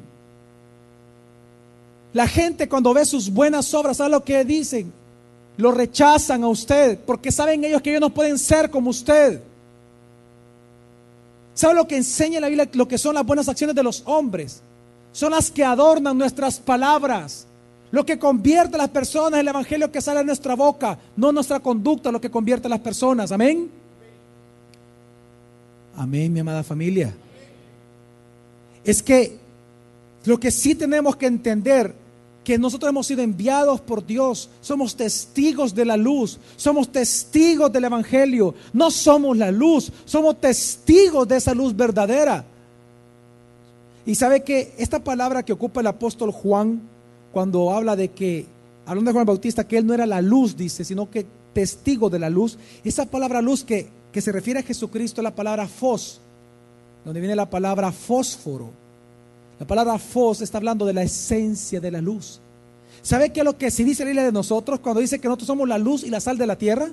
[SPEAKER 2] La gente cuando ve sus buenas obras, ¿sabe lo que dicen? Lo rechazan a usted porque saben ellos que ellos no pueden ser como usted. ¿Sabe lo que enseña la Biblia? Lo que son las buenas acciones de los hombres. Son las que adornan nuestras palabras. Lo que convierte a las personas, el evangelio que sale de nuestra boca, no nuestra conducta, lo que convierte a las personas. Amén. Amén, mi amada familia. Es que lo que sí tenemos que entender, que nosotros hemos sido enviados por Dios, somos testigos de la luz, somos testigos del evangelio, no somos la luz, somos testigos de esa luz verdadera. Y sabe que esta palabra que ocupa el apóstol Juan, cuando habla de que, hablando de Juan el Bautista, que él no era la luz, dice, sino que testigo de la luz, esa palabra luz que se refiere a Jesucristo es la palabra fos, donde viene la palabra fósforo. La palabra fos está hablando de la esencia de la luz. ¿Sabe qué es lo que se dice la Biblia de nosotros cuando dice que nosotros somos la luz y la sal de la tierra?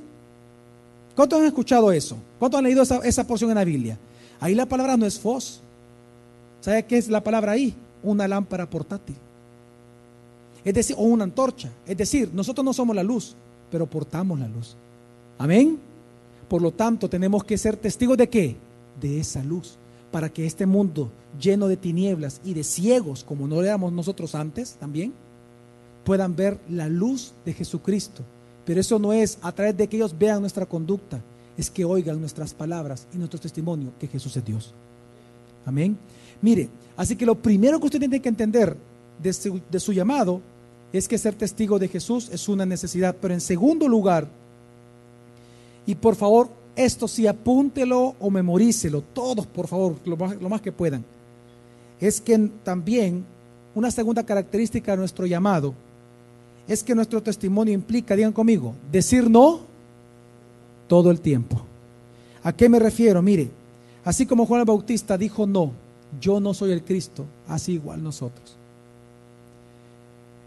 [SPEAKER 2] ¿Cuántos han escuchado eso? ¿Cuántos han leído esa porción en la Biblia? Ahí la palabra no es fos. ¿Sabe qué es la palabra ahí? Una lámpara portátil. Es decir, o una antorcha. Es decir, nosotros no somos la luz, pero portamos la luz. Amén. Por lo tanto, tenemos que ser testigos ¿de qué? De esa luz. Para que este mundo lleno de tinieblas y de ciegos, como no éramos nosotros antes también, puedan ver la luz de Jesucristo. Pero eso no es a través de que ellos vean nuestra conducta, es que oigan nuestras palabras y nuestro testimonio que Jesús es Dios. Amén. Mire, así que lo primero que usted tiene que entender de su llamado es que ser testigo de Jesús es una necesidad. Pero en segundo lugar, y por favor, esto sí apúntelo o memorícelo, todos por favor, lo más que puedan, es que también una segunda característica de nuestro llamado es que nuestro testimonio implica, digan conmigo, decir no todo el tiempo. ¿A qué me refiero? Mire, así como Juan el Bautista dijo no, yo no soy el Cristo, así igual nosotros.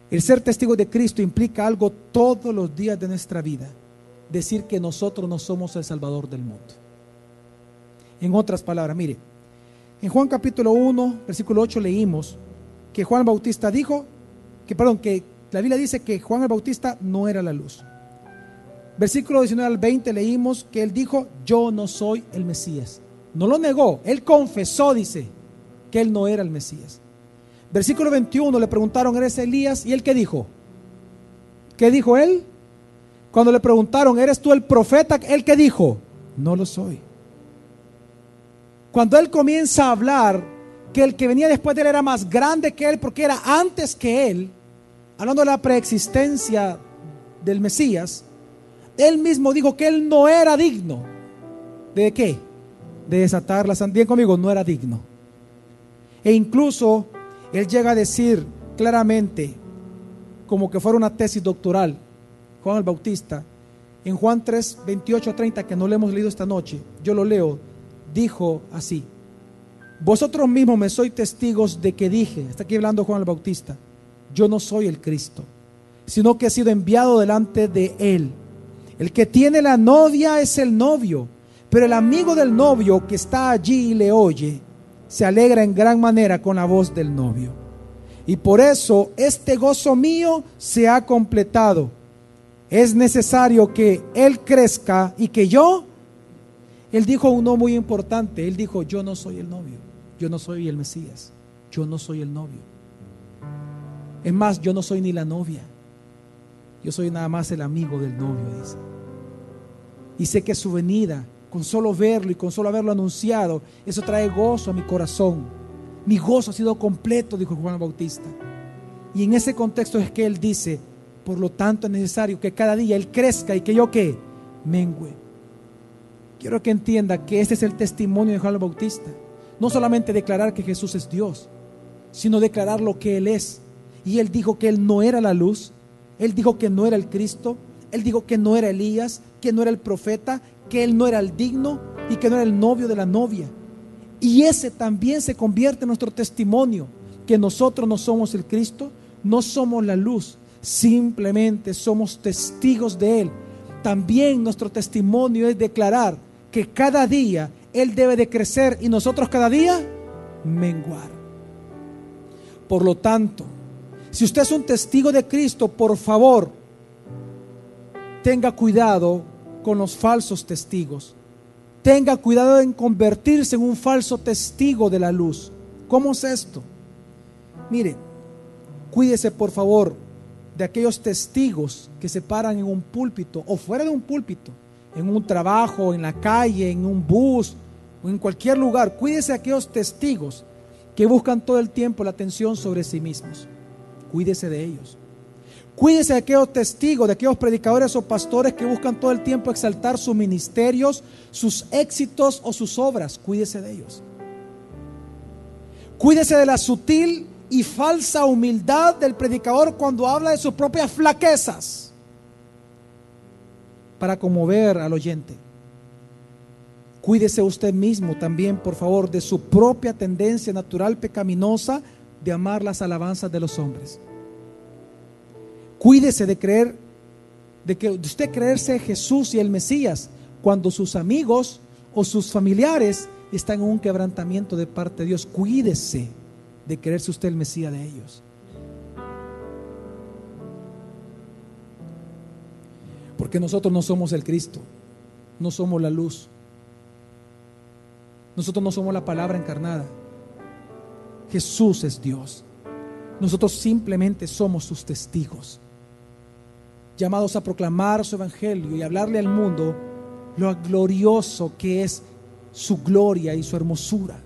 [SPEAKER 2] El ser testigo de Cristo implica algo todos los días de nuestra vida, decir que nosotros no somos el Salvador del mundo. En otras palabras, mire, en Juan capítulo 1, versículo 8 leímos que Juan el Bautista dijo, que la Biblia dice que Juan el Bautista no era la luz. Versículo 19 al 20 leímos que él dijo, yo no soy el Mesías. No lo negó, él confesó, dice, que él no era el Mesías. Versículo 21 le preguntaron, ¿eres Elías? ¿Y él qué dijo? ¿Qué dijo él? Cuando le preguntaron, ¿eres tú el profeta? ¿Él qué dijo? No lo soy. Cuando él comienza a hablar que el que venía después de él era más grande que él porque era antes que él, hablando de la preexistencia del Mesías, él mismo dijo que él no era digno. ¿De qué? De desatar la sandía. Conmigo, no era digno. E incluso él llega a decir claramente, como que fuera una tesis doctoral, Juan el Bautista, en Juan 3, 28 a 30, que no lo hemos leído esta noche, yo lo leo, dijo así: vosotros mismos me sois testigos de que dije, está aquí hablando Juan el Bautista, yo no soy el Cristo, sino que he sido enviado delante de él. El que tiene la novia es el novio, pero el amigo del novio que está allí y le oye, se alegra en gran manera con la voz del novio. Y por eso este gozo mío se ha completado. Es necesario que él crezca y que yo. Él dijo un no muy importante. Él dijo, yo no soy el novio, yo no soy el Mesías, yo no soy el novio. Es más, yo no soy ni la novia, yo soy nada más el amigo del novio, dice. Y sé que su venida, con solo verlo y con solo haberlo anunciado, eso trae gozo a mi corazón. Mi gozo ha sido completo, dijo Juan el Bautista. Y en ese contexto es que él dice, por lo tanto es necesario que cada día él crezca y que yo ¿qué? Mengüe. Quiero que entienda que este es el testimonio de Juan el Bautista. No solamente declarar que Jesús es Dios, sino declarar lo que Él es. Y Él dijo que Él no era la luz, Él dijo que no era el Cristo, Él dijo que no era Elías, que no era el profeta, que Él no era el digno y que no era el novio de la novia. Y ese también se convierte en nuestro testimonio, que nosotros no somos el Cristo, no somos la luz, simplemente somos testigos de Él. También nuestro testimonio es declarar que cada día Él debe de crecer y nosotros cada día menguar. Por lo tanto, Si usted es un testigo de Cristo, por favor, tenga cuidado con los falsos testigos. Tenga cuidado en convertirse en un falso testigo de la luz. ¿Cómo es esto? Mire, cuídese por favor de aquellos testigos que se paran en un púlpito o fuera de un púlpito, en un trabajo, en la calle, en un bus o en cualquier lugar. Cuídese de aquellos testigos que buscan todo el tiempo la atención sobre sí mismos. Cuídese de ellos. Cuídese de aquellos testigos, de aquellos predicadores o pastores que buscan todo el tiempo exaltar sus ministerios, sus éxitos o sus obras. Cuídese de ellos. Cuídese de la sutil y falsa humildad del predicador cuando habla de sus propias flaquezas para conmover al oyente. Cuídese usted mismo también, por favor, de su propia tendencia natural pecaminosa de amar las alabanzas de los hombres. Cuídese de usted creerse Jesús y el Mesías cuando sus amigos o sus familiares están en un quebrantamiento de parte de Dios. Cuídese de creerse usted el Mesías de ellos. Porque nosotros no somos el Cristo, no somos la luz. Nosotros no somos la palabra encarnada. Jesús es Dios. Nosotros simplemente somos sus testigos, llamados a proclamar su evangelio y hablarle al mundo lo glorioso que es su gloria y su hermosura.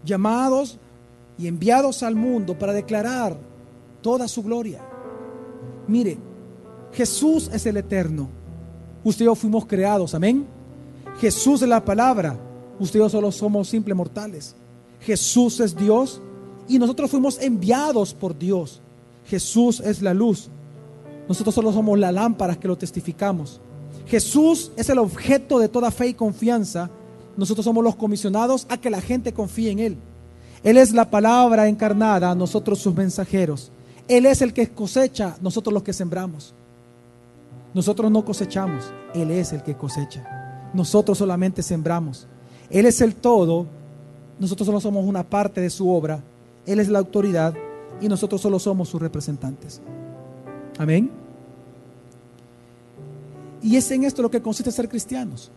[SPEAKER 2] Llamados y enviados al mundo para declarar toda su gloria. Mire, Jesús es el eterno. Usted y yo fuimos creados, amén. Jesús es la palabra. Usted y yo solo somos simples mortales. Jesús es Dios y nosotros fuimos enviados por Dios. Jesús es la luz. Nosotros solo somos las lámparas que lo testificamos. Jesús es el objeto de toda fe y confianza. Nosotros somos los comisionados a que la gente confíe en Él. Él es la palabra encarnada, nosotros sus mensajeros. Él es el que cosecha, nosotros los que sembramos. Nosotros no cosechamos, Él es el que cosecha. Nosotros solamente sembramos. Él es el todo, nosotros solo somos una parte de su obra. Él es la autoridad y nosotros solo somos sus representantes. Amén. Y es en esto lo que consiste ser cristianos.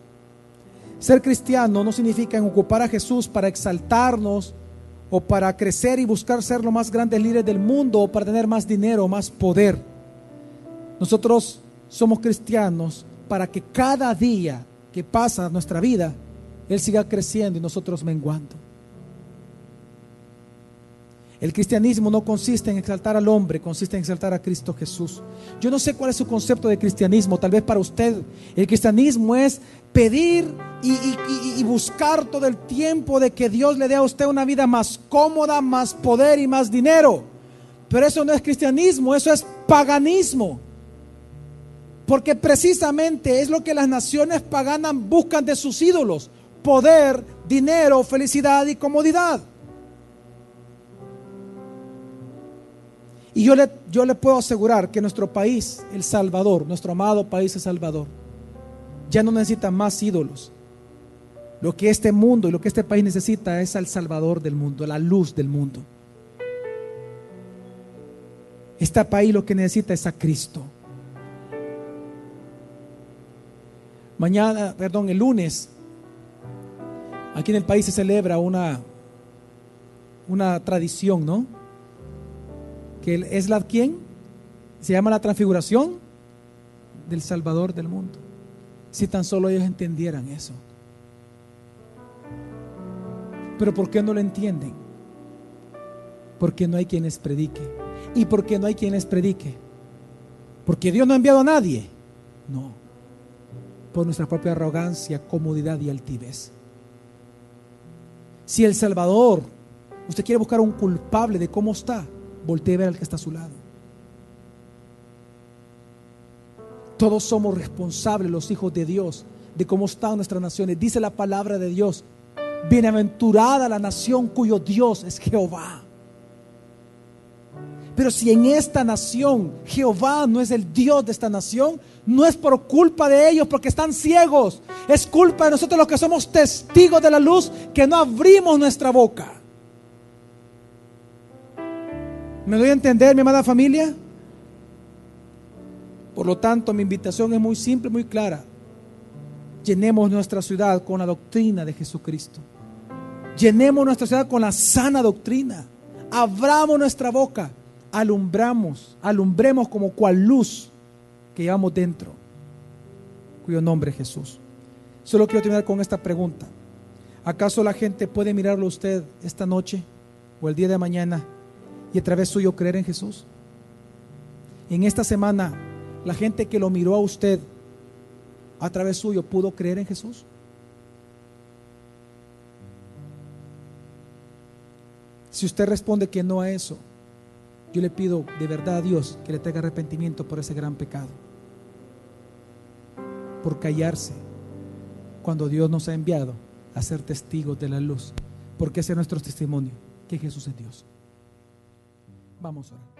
[SPEAKER 2] Ser cristiano no significa ocupar a Jesús para exaltarnos o para crecer y buscar ser los más grandes líderes del mundo o para tener más dinero o más poder. Nosotros somos cristianos para que cada día que pasa nuestra vida, Él siga creciendo y nosotros menguando. El cristianismo no consiste en exaltar al hombre, consiste en exaltar a Cristo Jesús. Yo no sé cuál es su concepto de cristianismo. Tal vez para usted el cristianismo es pedir y buscar todo el tiempo de que Dios le dé a usted una vida más cómoda, más poder y más dinero. Pero eso no es cristianismo, eso es paganismo. Porque precisamente es lo que las naciones paganas buscan de sus ídolos: poder, dinero, felicidad y comodidad. Y yo le puedo asegurar que nuestro país, El Salvador, nuestro amado país El Salvador, ya no necesita más ídolos. Lo que este mundo y lo que este país necesita es al Salvador del mundo, la luz del mundo. Este país lo que necesita es a Cristo. El lunes, aquí en el país se celebra una tradición, ¿no? Que es ¿quién? Se llama la transfiguración del Salvador del mundo. Si tan solo ellos entendieran eso. Pero ¿por qué no lo entienden? Porque no hay quien les predique. ¿Y por qué no hay quien les predique? ¿Porque Dios no ha enviado a nadie? No. Por nuestra propia arrogancia, comodidad y altivez. Si El Salvador, usted quiere buscar un culpable de cómo está, voltee a ver al que está a su lado. Todos somos responsables, los hijos de Dios, de cómo están nuestras naciones. Dice la palabra de Dios: bienaventurada la nación cuyo Dios es Jehová. Pero si en esta nación Jehová no es el Dios de esta nación, no es por culpa de ellos porque están ciegos. Es culpa de nosotros los que somos testigos de la luz, que no abrimos nuestra boca. ¿Me doy a entender, mi amada familia? Por lo tanto, mi invitación es muy simple, muy clara. Llenemos nuestra ciudad con la doctrina de Jesucristo. Llenemos nuestra ciudad con la sana doctrina. Abramos nuestra boca. Alumbremos como cual luz que llevamos dentro, cuyo nombre es Jesús. Solo quiero terminar con esta pregunta. ¿Acaso la gente puede mirarlo a usted esta noche o el día de mañana y a través suyo creer en Jesús? En esta semana, la gente que lo miró a usted a través suyo pudo creer en Jesús. Si usted responde que no a eso, yo le pido de verdad a Dios que le traiga arrepentimiento por ese gran pecado, por callarse cuando Dios nos ha enviado a ser testigos de la luz, porque ese es nuestro testimonio, que Jesús es Dios. Vamos a orar.